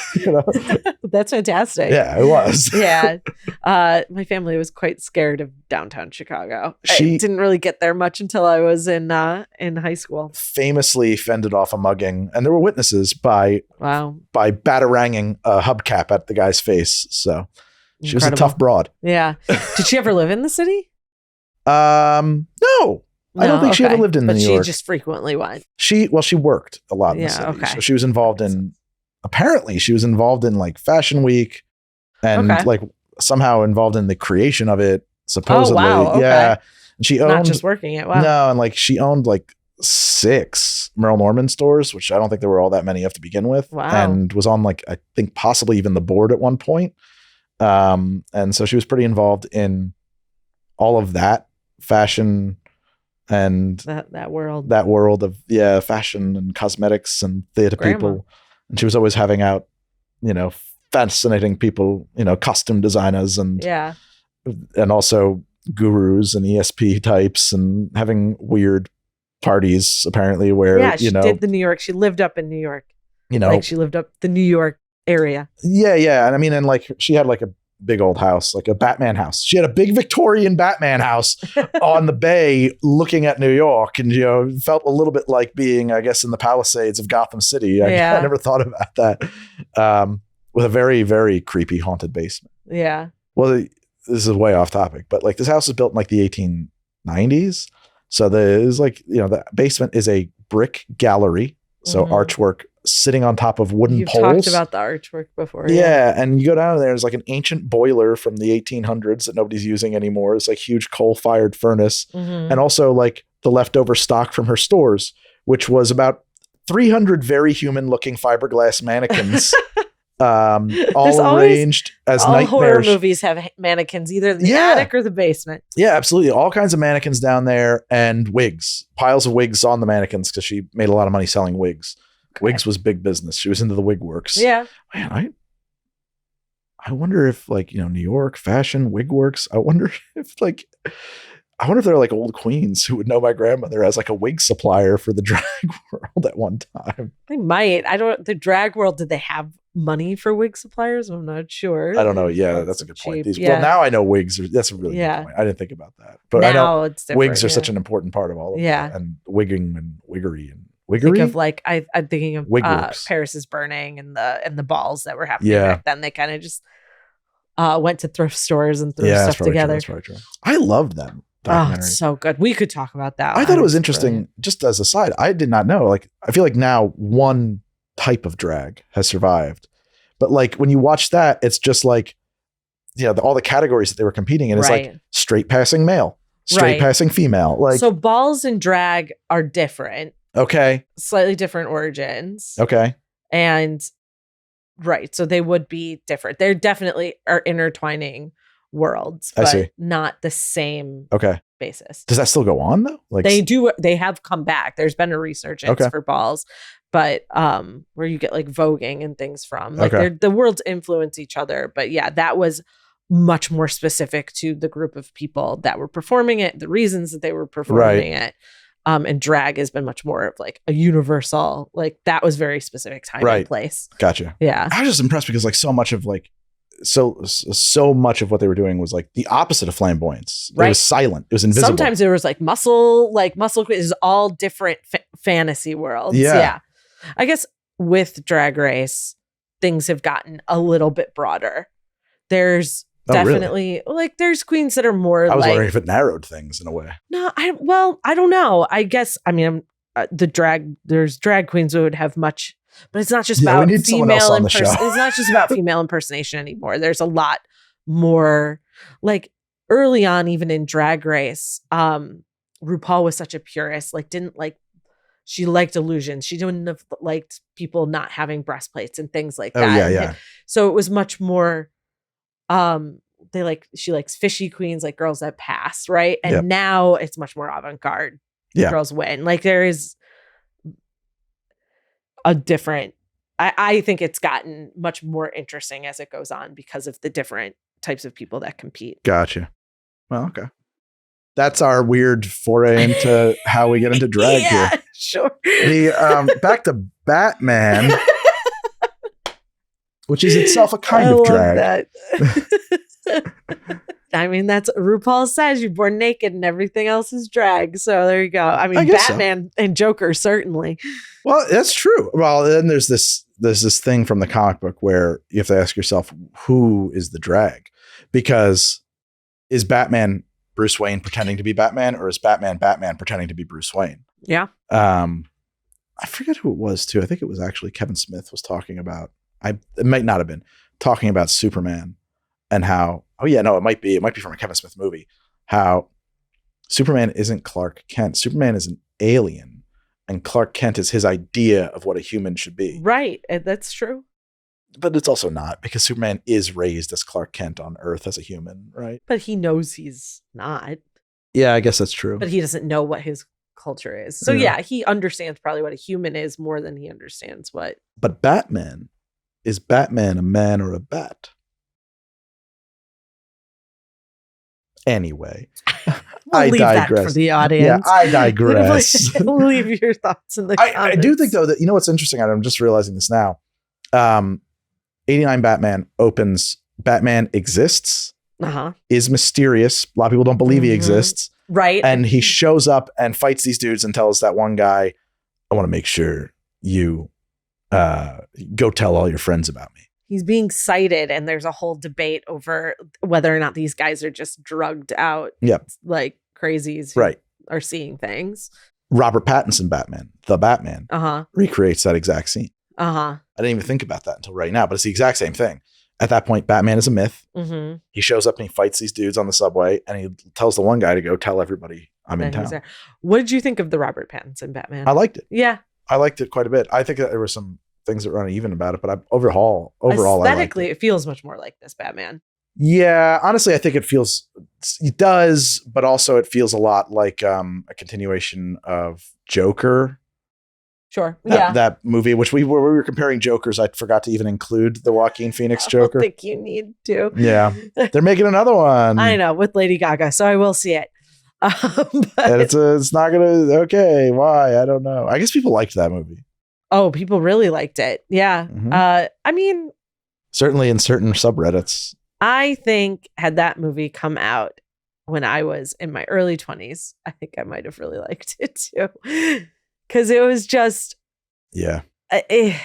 Speaker 1: That's fantastic.
Speaker 2: Yeah, it was.
Speaker 1: Yeah, my family was quite scared of downtown Chicago. I didn't really get there much until I was in high school.
Speaker 2: Famously fended off a mugging, and there were witnesses by bataranging a hubcap at the guy's face. So she was a tough broad.
Speaker 1: Yeah. Did she ever live in the city?
Speaker 2: No. I don't think she ever lived in New York.
Speaker 1: She just frequently went.
Speaker 2: She worked a lot in the city.
Speaker 1: Okay.
Speaker 2: So she was involved in like Fashion Week and like somehow involved in the creation of it, supposedly.
Speaker 1: Oh, wow. Okay.
Speaker 2: Yeah. And she owned,
Speaker 1: not just working it. Wow.
Speaker 2: No, and like she owned like 6 Merle Norman stores, which I don't think there were all that many to begin with.
Speaker 1: Wow.
Speaker 2: And was on like, I think possibly even the board at one point. And so she was pretty involved in all of that fashion and
Speaker 1: that world
Speaker 2: of fashion and cosmetics and theater people. And she was always having out, fascinating people, costume designers and also gurus and ESP types and having weird parties apparently where
Speaker 1: she did the New York. She lived up in New York. Like she lived up the New York area.
Speaker 2: Yeah. And I mean, and like she had like a big old house, like a Batman house. She had a big Victorian Batman house on the bay looking at New York, and felt a little bit like being, I guess, in the Palisades of Gotham City. I never thought about that. With a very, very creepy haunted basement.
Speaker 1: Yeah.
Speaker 2: Well, this is way off topic, but like this house was built in like the 1890s. So the basement is a brick gallery. So artwork sitting on top of wooden poles.
Speaker 1: You've talked about the artwork before.
Speaker 2: Yeah. And you go down there, there's like an ancient boiler from the 1800s that nobody's using anymore. It's like huge coal-fired furnace. And also like the leftover stock from her stores, which was about 300 very human-looking fiberglass mannequins. All arranged as
Speaker 1: all
Speaker 2: nightmares.
Speaker 1: Horror movies have mannequins, either in the attic or the basement.
Speaker 2: Yeah, absolutely. All kinds of mannequins down there and wigs, piles of wigs on the mannequins because she made a lot of money selling wigs. Okay. Wigs was big business. She was into the wig works.
Speaker 1: Yeah.
Speaker 2: Man, I wonder if like, New York fashion wig works. I wonder if they're like old queens who would know my grandmother as like a wig supplier for the drag world at one time.
Speaker 1: They might. The drag world, did they have money for wig suppliers? I'm not sure.
Speaker 2: I don't know. Yeah, that's a good point. Well, now I know wigs that's a really good point. I didn't think about that. But I know it's wigs are such an important part of all of that. And wigging and wiggery and wiggery.
Speaker 1: Think of like I'm thinking of Paris is Burning and the balls that were happening back then. They kind of just went to thrift stores and threw stuff together.
Speaker 2: That's probably true. I loved them.
Speaker 1: Oh, it's so good. We could talk about that.
Speaker 2: I thought it was interesting. Brilliant. Just as a side, I did not know. Like, I feel like now one type of drag has survived, but like when you watch that, it's just like, all the categories that they were competing in is like straight passing male, straight passing female. Like,
Speaker 1: so balls and drag are different.
Speaker 2: Okay.
Speaker 1: Slightly different origins.
Speaker 2: Okay.
Speaker 1: And so they would be different. They definitely are intertwining worlds, but not the same basis.
Speaker 2: Does that still go on though? Like
Speaker 1: they have come back. There's been a resurgence for balls, but where you get like voguing and things from. Like the worlds influence each other. But yeah, that was much more specific to the group of people that were performing it, the reasons that they were performing it. And drag has been much more of like a universal, like that was very specific time and place.
Speaker 2: Gotcha.
Speaker 1: Yeah.
Speaker 2: I was just impressed because like so much of like so much of what they were doing was like the opposite of flamboyance. It was silent. It was invisible.
Speaker 1: Sometimes there was like muscle is all different fantasy worlds. Yeah. I guess with Drag Race, things have gotten a little bit broader. There's definitely like there's queens that are more
Speaker 2: I was wondering if it narrowed things in a way.
Speaker 1: No, I don't know. I guess, there's drag queens who would have much, but it's not just about female impersonation. It's not just about female impersonation anymore. There's a lot more like early on, even in Drag Race, RuPaul was such a purist, she liked illusions. She wouldn't have liked people not having breastplates and things like that.
Speaker 2: Yeah.
Speaker 1: So it was much more, she likes fishy queens, like girls that pass, right? And now it's much more avant-garde. Girls win. Like there is a different, I think it's gotten much more interesting as it goes on because of the different types of people that compete.
Speaker 2: Gotcha. Well, okay. That's our weird foray into how we get into drag here.
Speaker 1: Sure.
Speaker 2: The back to Batman, which is itself a kind of drag.
Speaker 1: That. I mean, that's RuPaul says you're born naked and everything else is drag. So there you go. I mean, Batman and Joker, certainly.
Speaker 2: Well, that's true. Well, then there's this thing from the comic book where you have to ask yourself, who is the drag? Because is Batman Bruce Wayne pretending to be Batman, or is Batman pretending to be Bruce Wayne?
Speaker 1: Yeah.
Speaker 2: I forget who it was too. I think it was actually Kevin Smith was talking about, it might not have been, talking about Superman and how, it might be from a Kevin Smith movie, how Superman isn't Clark Kent. Superman is an alien, and Clark Kent is his idea of what a human should be.
Speaker 1: Right. That's true.
Speaker 2: But it's also not, because Superman is raised as Clark Kent on Earth as a human, right?
Speaker 1: But he knows he's not.
Speaker 2: Yeah, I guess that's true.
Speaker 1: But he doesn't know what his culture is. So yeah, he understands probably what a human is more than he understands what.
Speaker 2: But Batman, is Batman a man or a bat? Anyway,
Speaker 1: we'll leave that for the audience.
Speaker 2: Yeah, I digress.
Speaker 1: Leave your thoughts in the comments.
Speaker 2: I do think, though, that, you know what's interesting? I'm just realizing this now. 89 Batman opens, Batman exists, is mysterious. A lot of people don't believe he exists.
Speaker 1: Right.
Speaker 2: And he shows up and fights these dudes and tells that one guy, I want to make sure you go tell all your friends about me.
Speaker 1: He's being cited, and there's a whole debate over whether or not these guys are just drugged out, like crazies who are seeing things.
Speaker 2: Robert Pattinson the Batman, recreates that exact scene. I didn't even think about that until right now, but it's the exact same thing. At that point, Batman is a myth. He shows up and he fights these dudes on the subway, and he tells the one guy to go tell everybody I'm in town.
Speaker 1: What did you think of the Robert Pattinson Batman?
Speaker 2: I liked it.
Speaker 1: Yeah.
Speaker 2: I liked it quite a bit. I think that there were some things that were uneven about it, but overall,
Speaker 1: aesthetically, it feels much more like this Batman.
Speaker 2: Yeah, honestly, I think it does, but also it feels a lot like a continuation of Joker.
Speaker 1: Sure.
Speaker 2: That movie, which we were comparing Jokers, I forgot to even include the Joaquin Phoenix Joker.
Speaker 1: I don't think you need to.
Speaker 2: Yeah, they're making another one.
Speaker 1: I know, with Lady Gaga, so I will see it.
Speaker 2: And it's not gonna. Okay, why? I don't know. I guess people liked that movie.
Speaker 1: Oh, people really liked it. Yeah. I mean,
Speaker 2: certainly in certain subreddits.
Speaker 1: I think had that movie come out when I was in my early 20s, I think I might have really liked it too. Because it was just.
Speaker 2: Yeah.
Speaker 1: I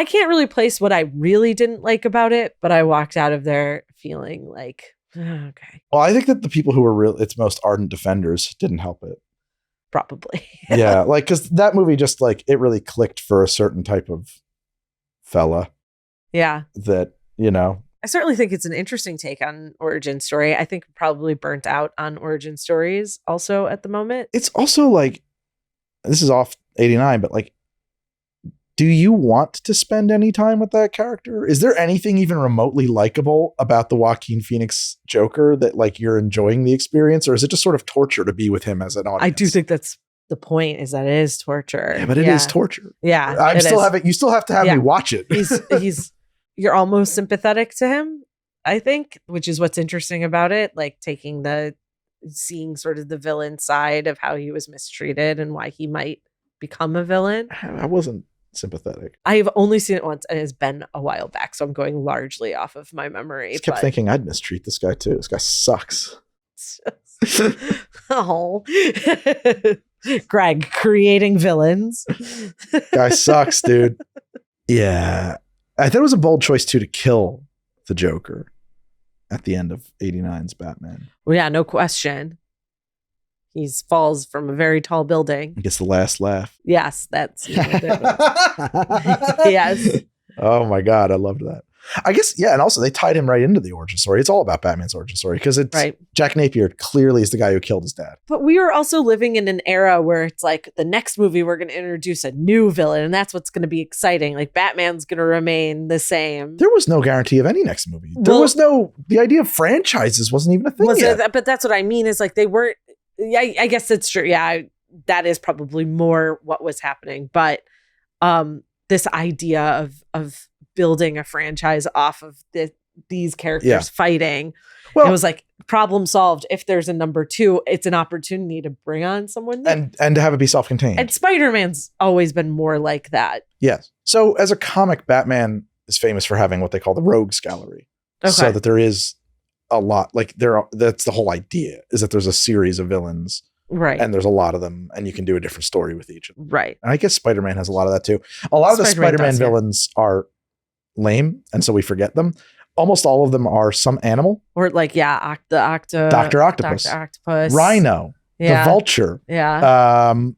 Speaker 1: can't really place what I really didn't like about it, but I walked out of there feeling like, okay.
Speaker 2: Well, I think that the people who were its most ardent defenders didn't help it.
Speaker 1: Probably.
Speaker 2: Yeah, like, because that movie just, like, it really clicked for a certain type of fella.
Speaker 1: Yeah.
Speaker 2: That, you know.
Speaker 1: I certainly think it's an interesting take on origin story. I think probably burnt out on origin stories also at the moment.
Speaker 2: It's also like, this is off 89, but like, do you want to spend any time with that character? Is there anything even remotely likable about the Joaquin Phoenix Joker that, like, you're enjoying the experience, or is it just sort of torture to be with him as an audience?
Speaker 1: I do think that's the point, is that it is torture.
Speaker 2: Yeah, but it is torture.
Speaker 1: Yeah.
Speaker 2: You still have to have me watch it.
Speaker 1: You're almost sympathetic to him, I think, which is what's interesting about it. Like seeing sort of the villain side of how he was mistreated and why he might become a villain.
Speaker 2: I wasn't sympathetic.
Speaker 1: I've only seen it once, and it's been a while back, so I'm going largely off of my memory. I
Speaker 2: just kept thinking I'd mistreat this guy too. This guy sucks.
Speaker 1: Oh, Greg creating villains.
Speaker 2: Guy sucks, dude. Yeah, I thought it was a bold choice too to kill the Joker at the end of 89's Batman.
Speaker 1: Well, yeah, no question. He falls from a very tall building.
Speaker 2: He gets the last laugh.
Speaker 1: Yes, that's. Yes.
Speaker 2: Oh my God, I loved that. I guess, yeah, and also they tied him right into the origin story. It's all about Batman's origin story because it's Jack Napier clearly is the guy who killed his dad.
Speaker 1: But we are also living in an era where it's like the next movie we're going to introduce a new villain, and that's what's going to be exciting. Like Batman's going to remain the same.
Speaker 2: There was no guarantee of any next movie. The idea of franchises wasn't even a thing yet.
Speaker 1: But that's what I mean is like they weren't. I guess that's true. Yeah, that is probably more what was happening. But this idea of building a franchise off of these characters fighting, it was like problem solved. If there's a number 2, it's an opportunity to bring on someone new.
Speaker 2: And to have it be self-contained.
Speaker 1: And Spider-Man's always been more like that.
Speaker 2: Yes. So as a comic, Batman is famous for having what they call the rogues gallery.
Speaker 1: Okay.
Speaker 2: So that there is a lot, like that's the whole idea, is that there's a series of villains.
Speaker 1: Right.
Speaker 2: And there's a lot of them, and you can do a different story with each of them.
Speaker 1: Right.
Speaker 2: And I guess Spider-Man has a lot of that too. A lot of the Spider-Man villains are lame, and so we forget them. Almost all of them are some animal.
Speaker 1: Or like, Dr.
Speaker 2: Octopus.
Speaker 1: Dr. Octopus.
Speaker 2: Rhino. The Vulture.
Speaker 1: Yeah.
Speaker 2: And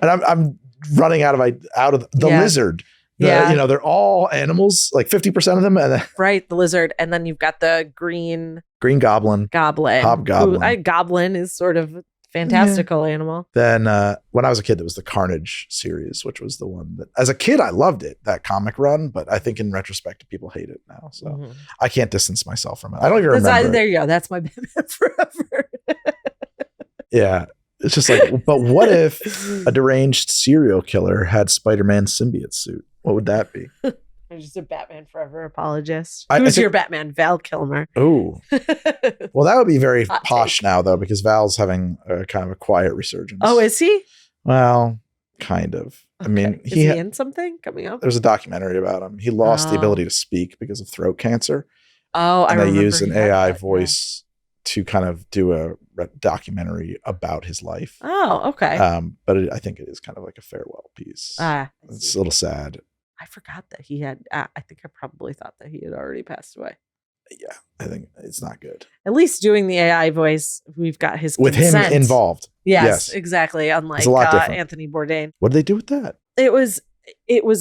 Speaker 2: I'm running out of the lizard. They're all animals, like 50% of them. And then,
Speaker 1: right, the lizard. And then you've got the green
Speaker 2: goblin.
Speaker 1: Hobgoblin. Goblin is sort of a fantastical animal.
Speaker 2: Then when I was a kid, there was the Carnage series, which was the one that, as a kid, I loved it, that comic run. But I think in retrospect, people hate it now. So I can't distance myself from it. I don't even remember.
Speaker 1: There you go. That's my Batman Forever.
Speaker 2: Yeah. It's just like, but what if a deranged serial killer had Spider-Man's symbiote suit? What would that be?
Speaker 1: I'm just a Batman Forever apologist. Who's your Batman? Val Kilmer.
Speaker 2: Oh, well, that would be very posh now, though, because Val's having a kind of a quiet resurgence.
Speaker 1: Oh, is he?
Speaker 2: Well, kind of. Okay. I mean,
Speaker 1: is he in something coming up?
Speaker 2: There's a documentary about him. He lost the ability to speak because of throat cancer.
Speaker 1: Oh,
Speaker 2: and they use an AI voice to kind of do a documentary about his life.
Speaker 1: Oh, okay.
Speaker 2: But I think it is kind of like a farewell piece. It's a little sad.
Speaker 1: I forgot that he had, I think I probably thought that he had already passed away.
Speaker 2: Yeah, I think it's not good.
Speaker 1: At least doing the AI voice, we've got his
Speaker 2: with
Speaker 1: consent.
Speaker 2: him involved.
Speaker 1: Yes, exactly. Unlike Anthony Bourdain.
Speaker 2: What did they do with that?
Speaker 1: It was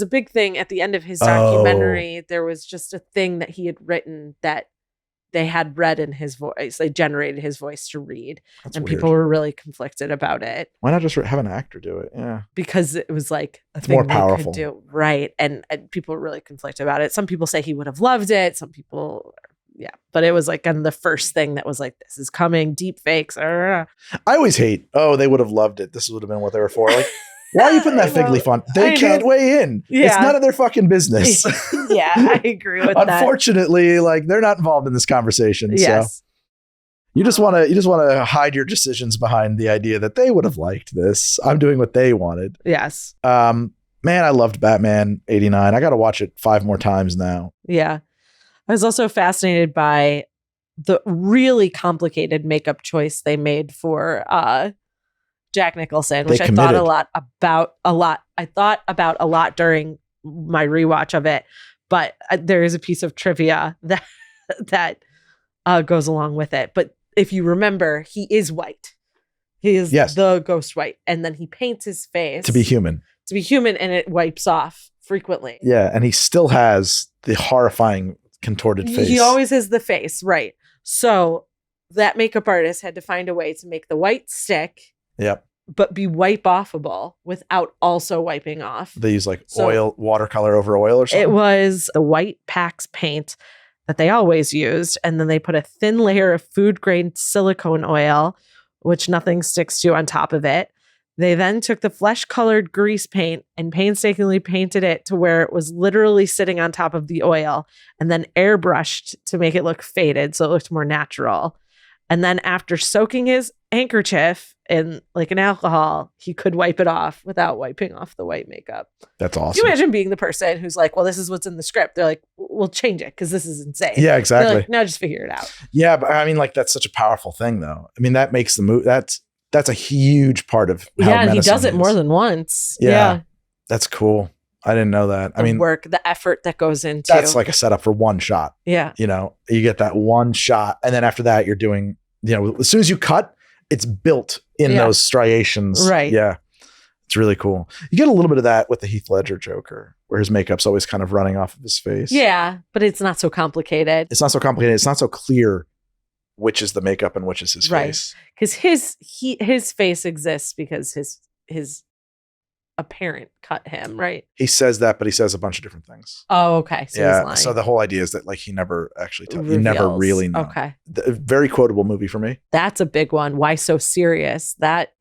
Speaker 1: a big thing at the end of his documentary. There was just a thing that he had written that they had read in his voice. They generated his voice to read. That's and weird. People were really conflicted about it.
Speaker 2: Why not just have an actor do it? Yeah.
Speaker 1: Because it was like a
Speaker 2: thing more powerful.
Speaker 1: They could do. Right. And people were really conflicted about it. Some people say he would have loved it. Some people, but it was like kind of the first thing that was like, this is coming, deep fakes. I
Speaker 2: always hate, they would have loved it. This would have been what they were for. Like, why are you putting that fig leaf on? They can't weigh in. Yeah. It's none of their fucking business.
Speaker 1: Yeah, I agree with that.
Speaker 2: Unfortunately, like they're not involved in this conversation. Yes. So you just want to hide your decisions behind the idea that they would have liked this. I'm doing what they wanted.
Speaker 1: Yes.
Speaker 2: Man, I loved Batman 89. I got to watch it 5 more times now.
Speaker 1: Yeah. I was also fascinated by the really complicated makeup choice they made for Jack Nicholson, which I thought about a lot during my rewatch of it. But there is a piece of trivia that goes along with it. But if you remember, he is white. He is the ghost white. And then he paints his face
Speaker 2: to be human,
Speaker 1: and it wipes off frequently.
Speaker 2: Yeah. And he still has the horrifying contorted face.
Speaker 1: He always has the face. Right. So that makeup artist had to find a way to make the white stick.
Speaker 2: Yep.
Speaker 1: But be wipe-offable without also wiping off.
Speaker 2: They use oil, watercolor over oil or something?
Speaker 1: It was the white Pax paint that they always used. And then they put a thin layer of food-grade silicone oil, which nothing sticks to, on top of it. They then took the flesh-colored grease paint and painstakingly painted it to where it was literally sitting on top of the oil, and then airbrushed to make it look faded so it looked more natural. And then after soaking his handkerchief in like an alcohol, he could wipe it off without wiping off the white makeup.
Speaker 2: That's awesome.
Speaker 1: Can you imagine being the person who's like, well, this is what's in the script. They're like, we'll change it because this is insane.
Speaker 2: Yeah, exactly.
Speaker 1: Like, no, just figure it out.
Speaker 2: Yeah, but I mean, like, that's such a powerful thing, though. I mean, that makes the movie, that's a huge part of how
Speaker 1: and he does it more than once.
Speaker 2: Yeah. That's cool. I didn't know that.
Speaker 1: The effort that goes into
Speaker 2: that's like a setup for one shot.
Speaker 1: Yeah.
Speaker 2: You get that one shot, and then after that, you're doing, as soon as you cut, it's built in those striations.
Speaker 1: Right.
Speaker 2: Yeah. It's really cool. You get a little bit of that with the Heath Ledger Joker, where his makeup's always kind of running off of his face.
Speaker 1: Yeah, but it's not so complicated.
Speaker 2: It's not so complicated. It's not so clear which is the makeup and which is his face.
Speaker 1: Because his face exists because his a parent cut him, right?
Speaker 2: He says that, but he says a bunch of different things.
Speaker 1: Oh, okay. So he's lying.
Speaker 2: So the whole idea is that like he never actually you never really know.
Speaker 1: Okay.
Speaker 2: Very quotable movie for me.
Speaker 1: That's a big one. Why so serious? That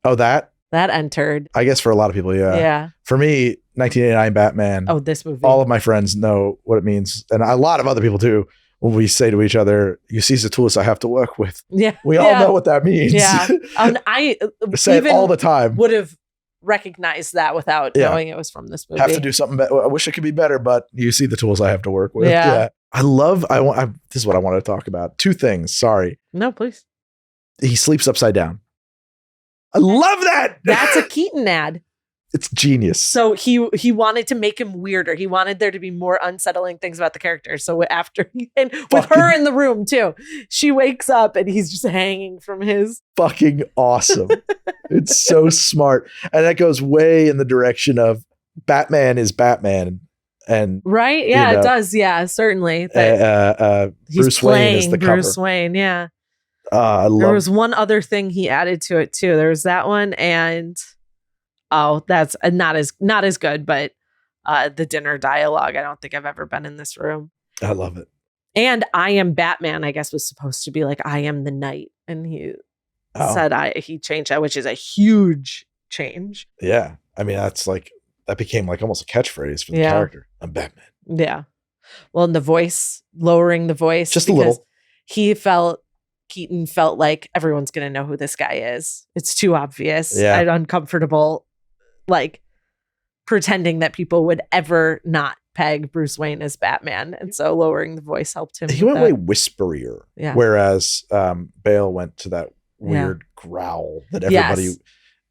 Speaker 1: entered.
Speaker 2: I guess for a lot of people, yeah.
Speaker 1: Yeah.
Speaker 2: For me, 1989 Batman.
Speaker 1: Oh, this movie.
Speaker 2: All of my friends know what it means, and a lot of other people too. When we say to each other, "You seize the tools I have to work with," we all know what that means.
Speaker 1: Yeah, I
Speaker 2: say it all the time.
Speaker 1: Would have recognized that without knowing it was from this movie.
Speaker 2: Have to do something better. I wish it could be better, but you see the tools I have to work with.
Speaker 1: Yeah.
Speaker 2: This is what I want to talk about. Two things. Sorry.
Speaker 1: No, please.
Speaker 2: He sleeps upside down. I love that.
Speaker 1: That's a Keaton ad.
Speaker 2: It's genius.
Speaker 1: So he wanted to make him weirder. He wanted there to be more unsettling things about the character. So after and with her in the room too, she wakes up and he's just hanging from his.
Speaker 2: Fucking awesome. It's so smart, and that goes way in the direction of Batman is Batman, and
Speaker 1: right, yeah, it does, yeah, certainly.
Speaker 2: Bruce Wayne is the
Speaker 1: Bruce
Speaker 2: cover.
Speaker 1: Wayne, yeah.
Speaker 2: There
Speaker 1: was one other thing he added to it too. There was that one and. Oh, that's not as good, but the dinner dialogue. I don't think I've ever been in this room.
Speaker 2: I love it.
Speaker 1: And I am Batman, I guess, was supposed to be like, I am the knight. And he said he changed that, which is a huge change.
Speaker 2: Yeah. I mean, that became like almost a catchphrase for the character. I'm Batman.
Speaker 1: Yeah. Well, and lowering the voice.
Speaker 2: Just a little.
Speaker 1: Keaton felt like everyone's going to know who this guy is. It's too obvious.
Speaker 2: Yeah.
Speaker 1: I'm uncomfortable. Like pretending that people would ever not peg Bruce Wayne as Batman. And so lowering the voice helped him.
Speaker 2: He went way whisperier.
Speaker 1: Yeah.
Speaker 2: Whereas Bale went to that weird growl that everybody,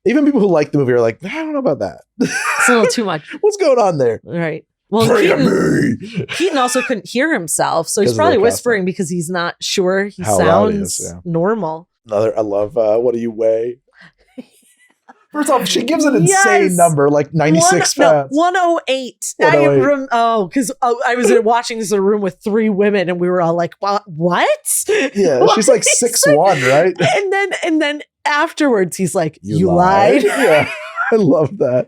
Speaker 2: even people who like the movie are like, I don't know about that.
Speaker 1: It's a little too much.
Speaker 2: What's going on there?
Speaker 1: Right. Well, Keaton also couldn't hear himself. So he's probably whispering because he's not sure he sounds normal.
Speaker 2: I love, what do you weigh? First off, she gives an insane number, like 96 pounds.
Speaker 1: 108. Because I was watching this in a room with 3 women, and we were all like, "What?"
Speaker 2: Yeah, she's like 6'1", right?
Speaker 1: And then afterwards, he's like, "You lied."
Speaker 2: Yeah, I love that.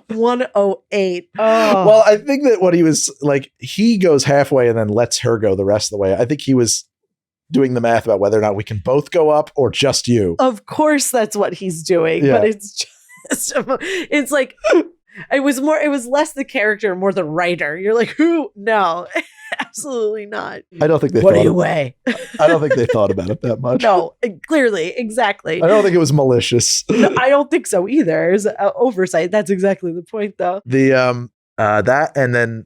Speaker 1: 108. Oh.
Speaker 2: Well, I think that what he was like, he goes halfway and then lets her go the rest of the way. I think he was doing the math about whether or not we can both go up or just you.
Speaker 1: Of course that's what he's doing, but it's just it's like it was less the character, more the writer. You're like, who? No, absolutely not.
Speaker 2: I don't think they
Speaker 1: what do you weigh?
Speaker 2: I don't think they thought about it that much.
Speaker 1: No, clearly, exactly.
Speaker 2: I don't think it was malicious.
Speaker 1: No, I don't think so either. It was an oversight. That's exactly the point, though.
Speaker 2: The that, and then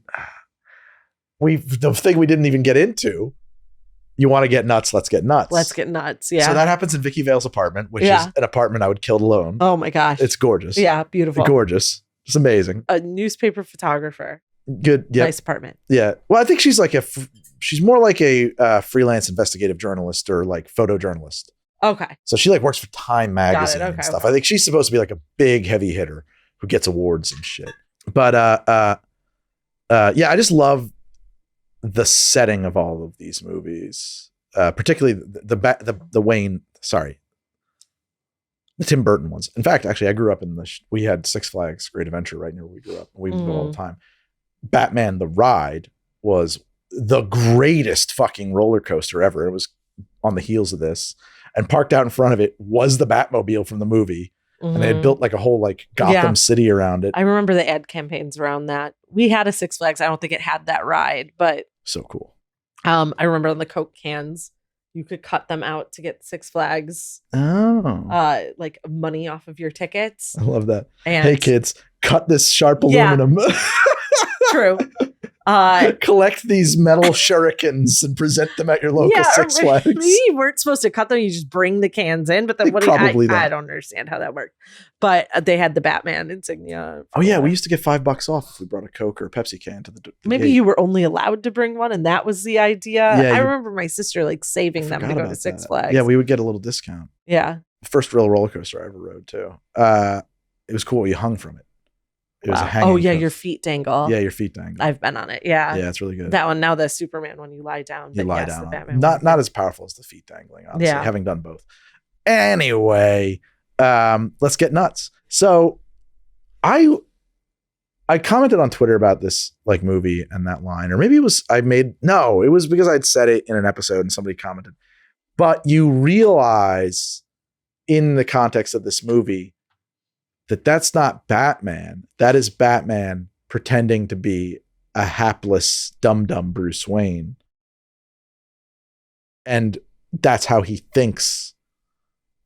Speaker 2: the thing we didn't even get into. You want to get nuts? Let's get nuts.
Speaker 1: Let's get nuts. Yeah.
Speaker 2: So that happens in Vicky Vale's apartment, which is an apartment I would kill alone.
Speaker 1: Oh my gosh.
Speaker 2: It's gorgeous.
Speaker 1: Yeah. Beautiful.
Speaker 2: Gorgeous. It's amazing.
Speaker 1: A newspaper photographer.
Speaker 2: Good. Yeah.
Speaker 1: Nice apartment.
Speaker 2: Yeah. Well, I think she's like she's more like a freelance investigative journalist or like photojournalist.
Speaker 1: Okay.
Speaker 2: So she like works for Time magazine and stuff. Okay. I think she's supposed to be like a big heavy hitter who gets awards and shit. But I just love the setting of all of these movies, particularly the Wayne, the Tim Burton ones. In fact, actually, I grew up in we had Six Flags Great Adventure right near where we grew up. We would go all the time. Batman the Ride was the greatest fucking roller coaster ever. It was on the heels of this, and parked out in front of it was the Batmobile from the movie. And they had built like a whole like Gotham City around it.
Speaker 1: I remember the ad campaigns around that. We had a Six Flags. I don't think it had that ride, but
Speaker 2: so cool.
Speaker 1: I remember on the Coke cans, you could cut them out to get Six Flags.
Speaker 2: Oh.
Speaker 1: Like money off of your tickets.
Speaker 2: I love that.
Speaker 1: And
Speaker 2: hey kids, cut this sharp aluminum.
Speaker 1: True.
Speaker 2: Collect these metal shurikens and present them at your local Six Flags.
Speaker 1: You weren't supposed to cut them. You just bring the cans in. But then I don't understand how that worked. But they had the Batman insignia.
Speaker 2: Oh yeah, we used to get $5 off if we brought a Coke or a Pepsi can to the
Speaker 1: Maybe
Speaker 2: gate.
Speaker 1: You were only allowed to bring one, and that was the idea. Yeah, I remember my sister like saving them to go to Six Flags.
Speaker 2: Yeah, we would get a little discount.
Speaker 1: Yeah.
Speaker 2: First real roller coaster I ever rode too. It was cool. You hung from it. It was a hanging coaster.
Speaker 1: Your feet dangle.
Speaker 2: Yeah, your feet dangle.
Speaker 1: I've been on it. Yeah.
Speaker 2: Yeah, it's really good.
Speaker 1: That one. Now the Superman one, you lie down.
Speaker 2: You lie down.
Speaker 1: The Batman
Speaker 2: not as powerful as the feet dangling, honestly, having done both. Anyway, let's get nuts. So I commented on Twitter about this like movie and that line, or maybe it was it was because I'd said it in an episode and somebody commented. But you realize in the context of this movie that that's not Batman. That is Batman pretending to be a hapless, dumb Bruce Wayne. And that's how he thinks.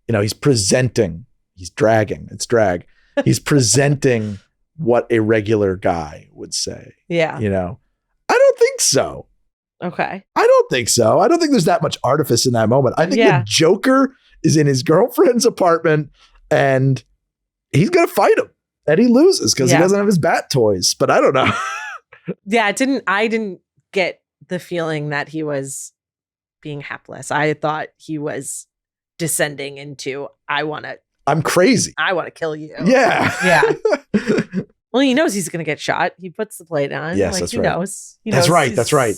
Speaker 2: You know, he's presenting, he's dragging, it's drag. He's presenting what a regular guy would say.
Speaker 1: Yeah.
Speaker 2: You know, I don't think so.
Speaker 1: Okay.
Speaker 2: I don't think so. I don't think there's that much artifice in that moment. I think the Joker is in his girlfriend's apartment and he's going to fight him and he loses because he doesn't have his bat toys. But I don't know.
Speaker 1: Yeah, I didn't get the feeling that he was being hapless. I thought he was descending into, I'm crazy. I want to kill you.
Speaker 2: Yeah.
Speaker 1: Yeah. Well, he knows he's going to get shot. He puts the plate on.
Speaker 2: Yes,
Speaker 1: like,
Speaker 2: that's
Speaker 1: he
Speaker 2: right.
Speaker 1: knows. He
Speaker 2: that's
Speaker 1: knows
Speaker 2: right. That's right.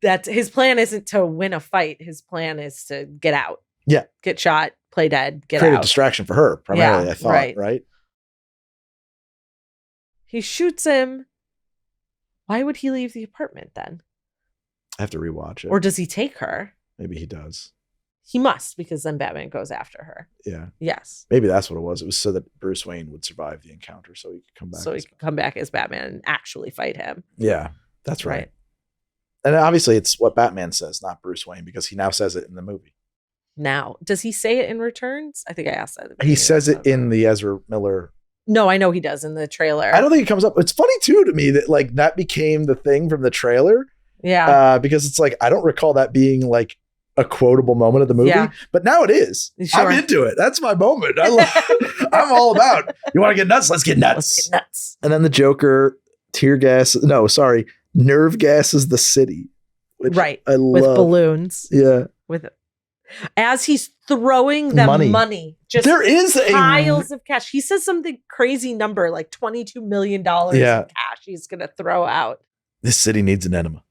Speaker 1: That his plan isn't to win a fight. His plan is to get out.
Speaker 2: Yeah.
Speaker 1: Get shot, play dead, get
Speaker 2: Create
Speaker 1: out.
Speaker 2: a distraction for her, primarily, I thought, right?
Speaker 1: He shoots him. Why would he leave the apartment then?
Speaker 2: I have to rewatch it.
Speaker 1: Or does he take her?
Speaker 2: Maybe he does.
Speaker 1: He must, because then Batman goes after her.
Speaker 2: Yeah.
Speaker 1: Yes.
Speaker 2: Maybe that's what it was. It was so that Bruce Wayne would survive the encounter so he could come back.
Speaker 1: So he could come back as Batman and actually fight him.
Speaker 2: Yeah, that's right. And obviously it's what Batman says, not Bruce Wayne, because he now says it in the movie.
Speaker 1: Now, does he say it in Returns? I think I asked that.
Speaker 2: He says it in the Ezra Miller.
Speaker 1: No, I know he does in the trailer.
Speaker 2: I don't think it comes up. It's funny too to me that like that became the thing from the trailer.
Speaker 1: Yeah.
Speaker 2: Because it's like, I don't recall that being like a quotable moment of the movie, but now it is. Sure. I'm into it. That's my moment. I'm all about, you want to get nuts? Let's get nuts.
Speaker 1: Let's get nuts.
Speaker 2: And then the Joker nerve gases the city.
Speaker 1: Right.
Speaker 2: I love.
Speaker 1: With balloons.
Speaker 2: Yeah.
Speaker 1: As he's throwing them money. Just
Speaker 2: there is
Speaker 1: piles of cash. He says something crazy number, like $22 million in cash he's going to throw out.
Speaker 2: This city needs an enema.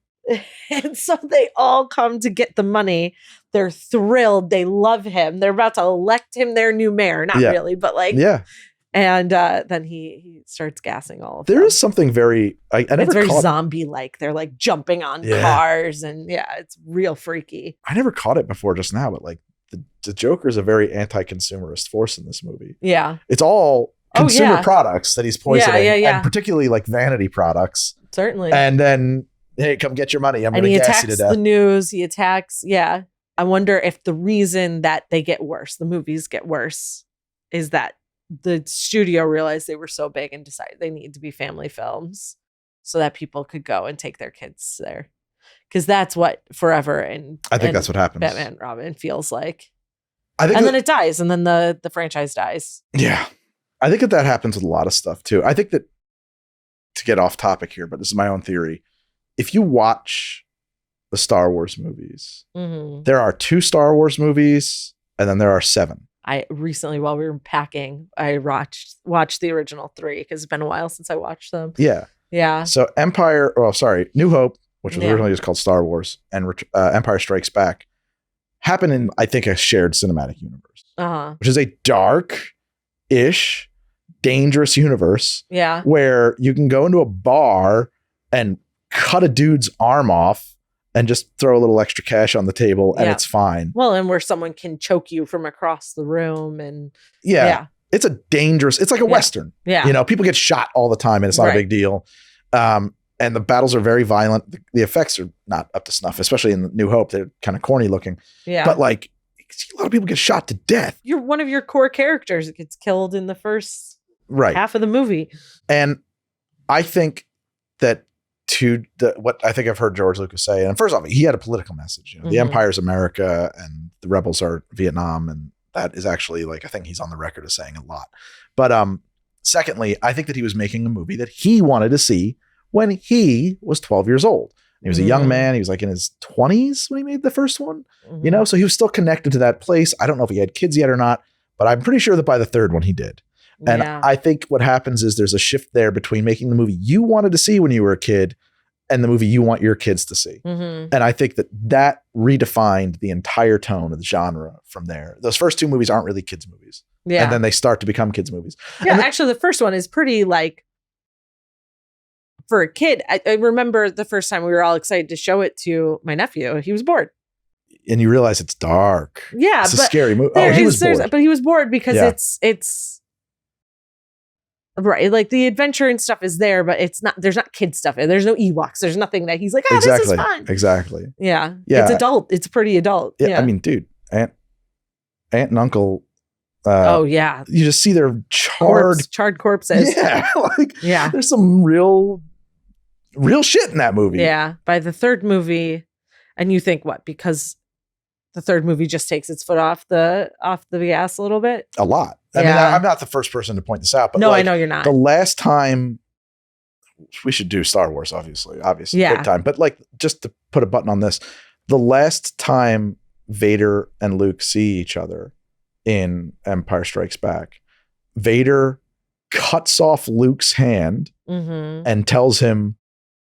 Speaker 1: And so they all come to get the money. They're thrilled. They love him. They're about to elect him their new mayor. Not really, but like.
Speaker 2: Yeah.
Speaker 1: And then he starts gassing all of them.
Speaker 2: There is something very...
Speaker 1: it's very zombie-like. They're like jumping on cars and it's real freaky.
Speaker 2: I never caught it before just now, but like the Joker is a very anti-consumerist force in this movie.
Speaker 1: Yeah.
Speaker 2: It's all consumer products that he's poisoning. And particularly like vanity products.
Speaker 1: Certainly.
Speaker 2: And then, hey, come get your money. I'm going to gas you to death.
Speaker 1: The news. He attacks. Yeah. I wonder if the reason that they get worse, the movies get worse, is that the studio realized they were so big and decided they need to be family films so that people could go and take their kids there. Because that's what Forever and
Speaker 2: I think that's what happens.
Speaker 1: Batman and Robin feels like.
Speaker 2: I think
Speaker 1: and then it dies, and then the franchise dies.
Speaker 2: Yeah. I think that happens with a lot of stuff too. I think that, to get off topic here, but this is my own theory. If you watch the Star Wars movies, there are 2 Star Wars movies, and then there are 7.
Speaker 1: I recently, while we were packing, I watched the original 3 because it's been a while since I watched them.
Speaker 2: Yeah.
Speaker 1: Yeah.
Speaker 2: So New Hope, which was originally just called Star Wars, and Empire Strikes Back happened in, I think, a shared cinematic universe, which is a dark-ish, dangerous universe.
Speaker 1: Yeah.
Speaker 2: Where you can go into a bar and cut a dude's arm off and just throw a little extra cash on the table and it's fine.
Speaker 1: Well, and where someone can choke you from across the room and
Speaker 2: it's it's like a Western.
Speaker 1: Yeah.
Speaker 2: You know, people get shot all the time and it's not a big deal. And the battles are very violent. The effects are not up to snuff, especially in New Hope. They're kind of corny looking. Yeah. But like, a lot of people get shot to death.
Speaker 1: You're one of your core characters that gets killed in the first half of the movie.
Speaker 2: And I think that what I think I've heard George Lucas say, and first off, he had a political message. You know, the Empire is America and the rebels are Vietnam, and that is actually like, I think he's on the record as saying a lot. But secondly, I think that he was making a movie that he wanted to see when he was 12 years old. He was a young man. He was like in his 20s when he made the first one, you know, so he was still connected to that place. I don't know if he had kids yet or not, but I'm pretty sure that by the third one he did. And I think what happens is there's a shift there between making the movie you wanted to see when you were a kid and the movie you want your kids to see. And I think that redefined the entire tone of the genre from there. Those first 2 movies aren't really kids movies.
Speaker 1: Yeah.
Speaker 2: And then they start to become kids movies.
Speaker 1: Yeah,
Speaker 2: And
Speaker 1: actually, the first one is pretty like for a kid. I remember the first time we were all excited to show it to my nephew. He was bored.
Speaker 2: and you realize it's dark.
Speaker 1: Yeah,
Speaker 2: It's a
Speaker 1: but
Speaker 2: scary movie. Oh, he was bored.
Speaker 1: but he was bored because
Speaker 2: Yeah.
Speaker 1: it's right. Like the adventure and stuff is there, but it's not. There's not kid stuff. There's no Ewoks. There's nothing that he's like, this is fun.
Speaker 2: Exactly.
Speaker 1: Yeah,
Speaker 2: Yeah.
Speaker 1: It's adult. It's pretty adult.
Speaker 2: Yeah. I mean, dude, aunt and uncle.
Speaker 1: Oh yeah,
Speaker 2: You just see their
Speaker 1: charred corpses.
Speaker 2: Yeah. Like,
Speaker 1: Yeah.
Speaker 2: there's some real shit in that movie.
Speaker 1: Yeah. By the third movie, and you think what? Because the third movie just takes its foot off the gas a little bit.
Speaker 2: A lot. I mean, I'm not the first person to point this out, but
Speaker 1: no,
Speaker 2: like,
Speaker 1: I know you're not.
Speaker 2: the last time we should do Star Wars, obviously,
Speaker 1: Yeah.
Speaker 2: big time. But like, just to put a button on this, the last time Vader and Luke see each other in Empire Strikes Back, Vader cuts off Luke's hand and tells him,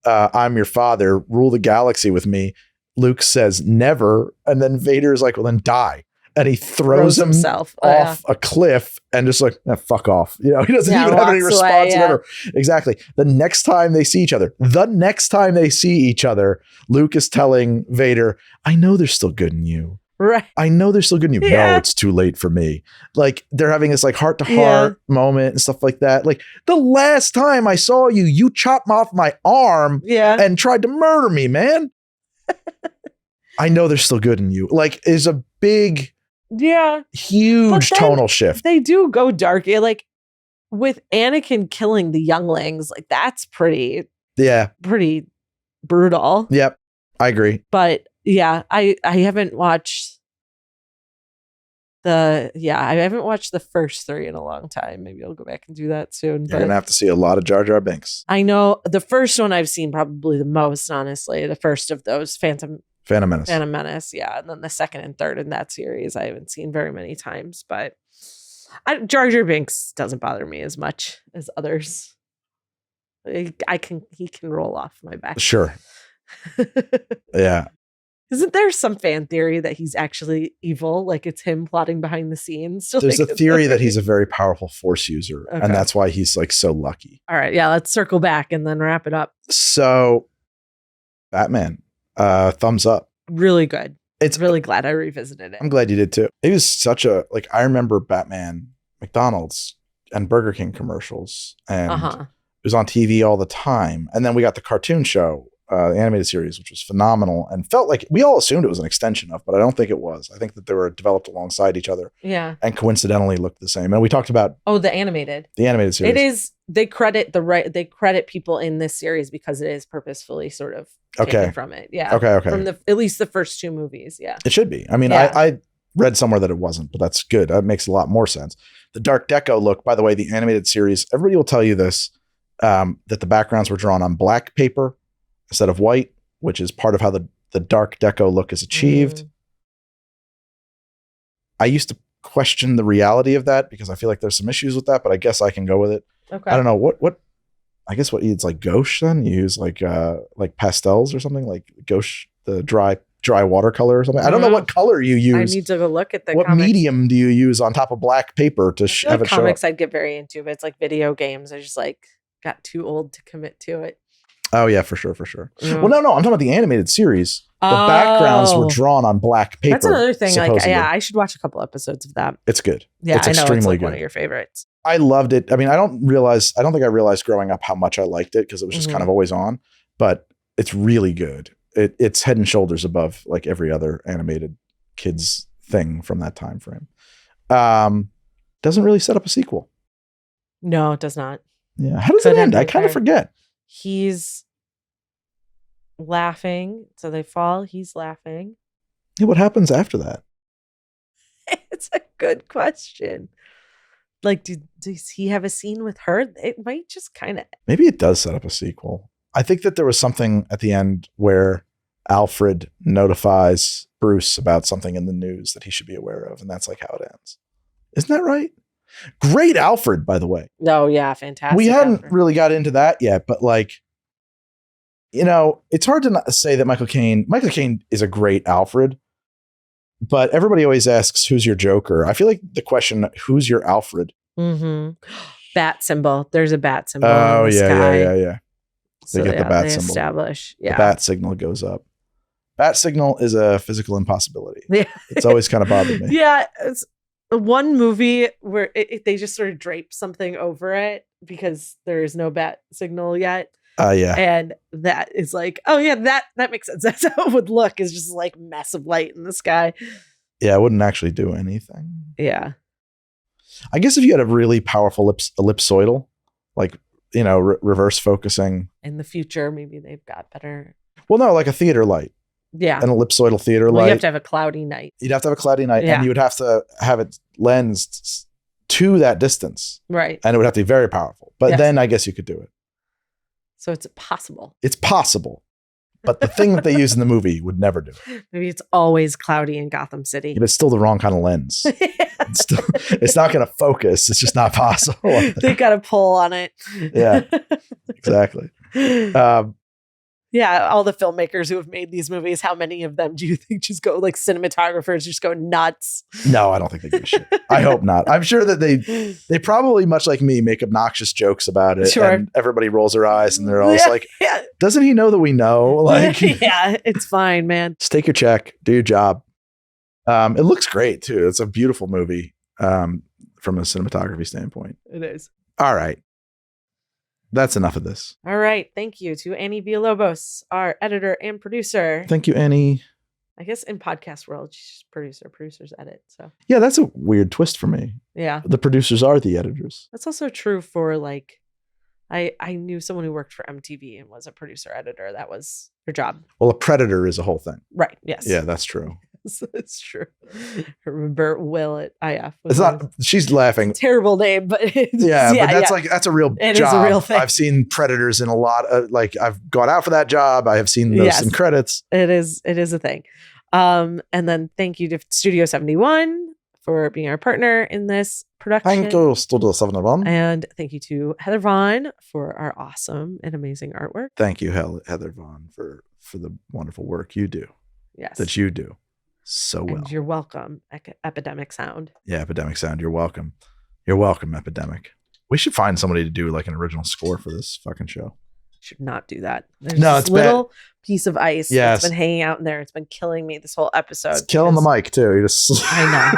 Speaker 2: I'm your father, rule the galaxy with me. Luke says never, and then Vader's like, well, then die. And he throws himself off a cliff and just like, fuck off. You know, he doesn't even have any response. Whatever. Exactly. The next time they see each other, Luke is telling Vader, I know there's still good in you.
Speaker 1: Right.
Speaker 2: I know there's still good in you.
Speaker 1: Yeah.
Speaker 2: No, it's too late for me. Like, they're having this like heart-to-heart moment and stuff like that. Like, the last time I saw you, you chopped off my arm and tried to murder me, man. I know there's still good in you. Like, is a big, huge tonal shift.
Speaker 1: They do go dark. Like with Anakin killing the younglings, like that's pretty brutal.
Speaker 2: Yep, I agree.
Speaker 1: But yeah, I haven't watched the first three in a long time. Maybe I'll go back and do that soon.
Speaker 2: You're gonna have to see a lot of Jar Jar Binks.
Speaker 1: I know the first one I've seen probably the most, honestly. The first of those, Phantom Menace, yeah. And then the second and third in that series I haven't seen very many times. But Jar Jar Binks doesn't bother me as much as others. He can roll off my back.
Speaker 2: Sure. Yeah.
Speaker 1: Isn't there some fan theory that he's actually evil? Like it's him plotting behind the scenes?
Speaker 2: There's a theory that he's a very powerful Force user. Okay. And that's why he's like so lucky.
Speaker 1: All right. Yeah. Let's circle back and then wrap it up.
Speaker 2: So Batman, thumbs up.
Speaker 1: Really good. It's really glad I revisited it.
Speaker 2: I'm glad you did too. It was such a, like, I remember Batman, McDonald's and Burger King commercials, and it was on TV all the time. And then we got the cartoon show, the animated series, which was phenomenal and felt like we all assumed it was an extension of, but I don't think it was. I think that they were developed alongside each other. Yeah. And coincidentally looked the same. And we talked about
Speaker 1: the animated series. It is, they credit people in this series because it is purposefully sort of taken from it. Yeah. Okay. From at least the first two movies. Yeah.
Speaker 2: It should be. I mean, I read somewhere that it wasn't, but that's good. That makes a lot more sense. The Dark Deco look, by the way, the animated series, everybody will tell you this, that the backgrounds were drawn on black paper instead of white, which is part of how the Dark Deco look is achieved. I used to question the reality of that because I feel like there's some issues with that, but I guess I can go with it. Okay. I don't know what I guess it's like gouache then? You use like pastels or something, like gouache, the dry watercolor or something. I don't know what color you use.
Speaker 1: I need to go look at
Speaker 2: what
Speaker 1: comics.
Speaker 2: Medium do you use on top of black paper to have it show up?
Speaker 1: Comics I'd get very into, but it's like video games. I just like got too old to commit to it.
Speaker 2: Oh yeah, for sure. Well, no, I'm talking about the animated series. The backgrounds were drawn on black paper.
Speaker 1: That's another thing. Supposedly. Like, I should watch a couple episodes of that.
Speaker 2: It's good.
Speaker 1: Yeah,
Speaker 2: it's
Speaker 1: extremely
Speaker 2: it's like
Speaker 1: good. One of your favorites.
Speaker 2: I loved it. I mean, I don't think I realized growing up how much I liked it because it was just kind of always on. But it's really good. It's head and shoulders above like every other animated kids thing from that time frame. Doesn't really set up a sequel.
Speaker 1: No, it does not.
Speaker 2: Yeah. How does it end? I kind of forget.
Speaker 1: He's laughing. So they fall. He's laughing.
Speaker 2: Yeah, what happens after that?
Speaker 1: It's a good question. Like, does he have a scene with her? It might just kind of.
Speaker 2: Maybe it does set up a sequel. I think that there was something at the end where Alfred notifies Bruce about something in the news that he should be aware of. And that's like how it ends. Isn't that right? Great Alfred, by the way.
Speaker 1: No, yeah, fantastic.
Speaker 2: We hadn't really got into that yet, but like, you know, it's hard to not say that Michael Caine is a great Alfred, But everybody always asks, who's your Joker? I feel like the question, who's your Alfred?
Speaker 1: Mm-hmm. Bat symbol. There's a bat symbol
Speaker 2: Oh,
Speaker 1: in the
Speaker 2: yeah,
Speaker 1: sky.
Speaker 2: yeah.
Speaker 1: So
Speaker 2: They get the bat
Speaker 1: they
Speaker 2: symbol.
Speaker 1: establish. Yeah.
Speaker 2: The bat signal goes up. Bat signal is a physical impossibility.
Speaker 1: Yeah.
Speaker 2: It's always kind of bothered me.
Speaker 1: Yeah. It's one movie where they just sort of drape something over it because there is no bat signal yet.
Speaker 2: Yeah.
Speaker 1: And that is like, oh yeah, that makes sense. That's how it would look, is just like mess of light in the sky.
Speaker 2: Yeah, it wouldn't actually do anything.
Speaker 1: Yeah.
Speaker 2: I guess if you had a really powerful ellipsoidal, like, reverse focusing.
Speaker 1: In the future, maybe they've got better.
Speaker 2: Well, no, like a theater light.
Speaker 1: Yeah.
Speaker 2: An ellipsoidal theater light.
Speaker 1: You have to have a cloudy night.
Speaker 2: You'd have to have a cloudy night,
Speaker 1: Yeah.
Speaker 2: and you would have to have it lensed to that distance.
Speaker 1: Right.
Speaker 2: And it would have to be very powerful. But then I guess you could do it.
Speaker 1: So it's possible.
Speaker 2: It's possible. But the thing that they use in the movie would never do it.
Speaker 1: Maybe it's always cloudy in Gotham City.
Speaker 2: But it's still the wrong kind of lens. It's not going to focus. It's just not possible.
Speaker 1: They got to pull on it.
Speaker 2: Yeah, exactly.
Speaker 1: Yeah, all the filmmakers who have made these movies, how many of them do you think just go, like cinematographers just go nuts?
Speaker 2: No, I don't think they give a shit. I hope not. I'm sure that they probably, much like me, make obnoxious jokes about it.
Speaker 1: Sure.
Speaker 2: And everybody rolls their eyes and they're always like, doesn't he know that we know? Like,
Speaker 1: yeah, it's fine, man.
Speaker 2: Just take your check, do your job. It looks great too. It's a beautiful movie from a cinematography standpoint.
Speaker 1: It is.
Speaker 2: All right. That's enough of this.
Speaker 1: All right. Thank you to Annie Villalobos, our editor and producer.
Speaker 2: Thank you, Annie.
Speaker 1: I guess in podcast world, she's producer. Producers edit. So
Speaker 2: yeah, that's a weird twist for me.
Speaker 1: Yeah.
Speaker 2: The producers are the editors.
Speaker 1: That's also true for like, I knew someone who worked for MTV and was a producer editor. That was her job.
Speaker 2: Well, a predator is a whole thing.
Speaker 1: Right. Yes.
Speaker 2: Yeah, that's true.
Speaker 1: It's true. I remember Will at IF.
Speaker 2: It's not. She's laughing.
Speaker 1: Terrible name, but
Speaker 2: yeah, but that's a real
Speaker 1: it
Speaker 2: job.
Speaker 1: Is a real thing.
Speaker 2: I've seen predators in a lot of, like, I've gone out for that job. I have seen those in credits.
Speaker 1: It is a thing. And then thank you to Studio 71 for being our partner in this production.
Speaker 2: Thank you, Studio 71.
Speaker 1: And thank you to Heather Vaughn for our awesome and amazing artwork.
Speaker 2: Thank you, Heather Vaughn, for the wonderful work you do.
Speaker 1: Yes.
Speaker 2: That you do so well.
Speaker 1: And you're welcome, Epidemic Sound.
Speaker 2: Yeah, Epidemic Sound. You're welcome. You're welcome, Epidemic. We should find somebody to do like an original score for this fucking show.
Speaker 1: Should not do that. There's
Speaker 2: no,
Speaker 1: this
Speaker 2: it's
Speaker 1: little
Speaker 2: bad.
Speaker 1: Piece of ice that's been hanging out in there. It's been killing me this whole episode.
Speaker 2: It's killing the mic too. You just
Speaker 1: I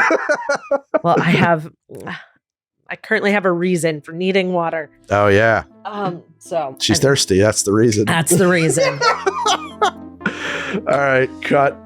Speaker 1: know. Well, I currently have a reason for needing water.
Speaker 2: Oh yeah.
Speaker 1: So
Speaker 2: she's thirsty. That's the reason.
Speaker 1: That's the reason.
Speaker 2: All right, cut.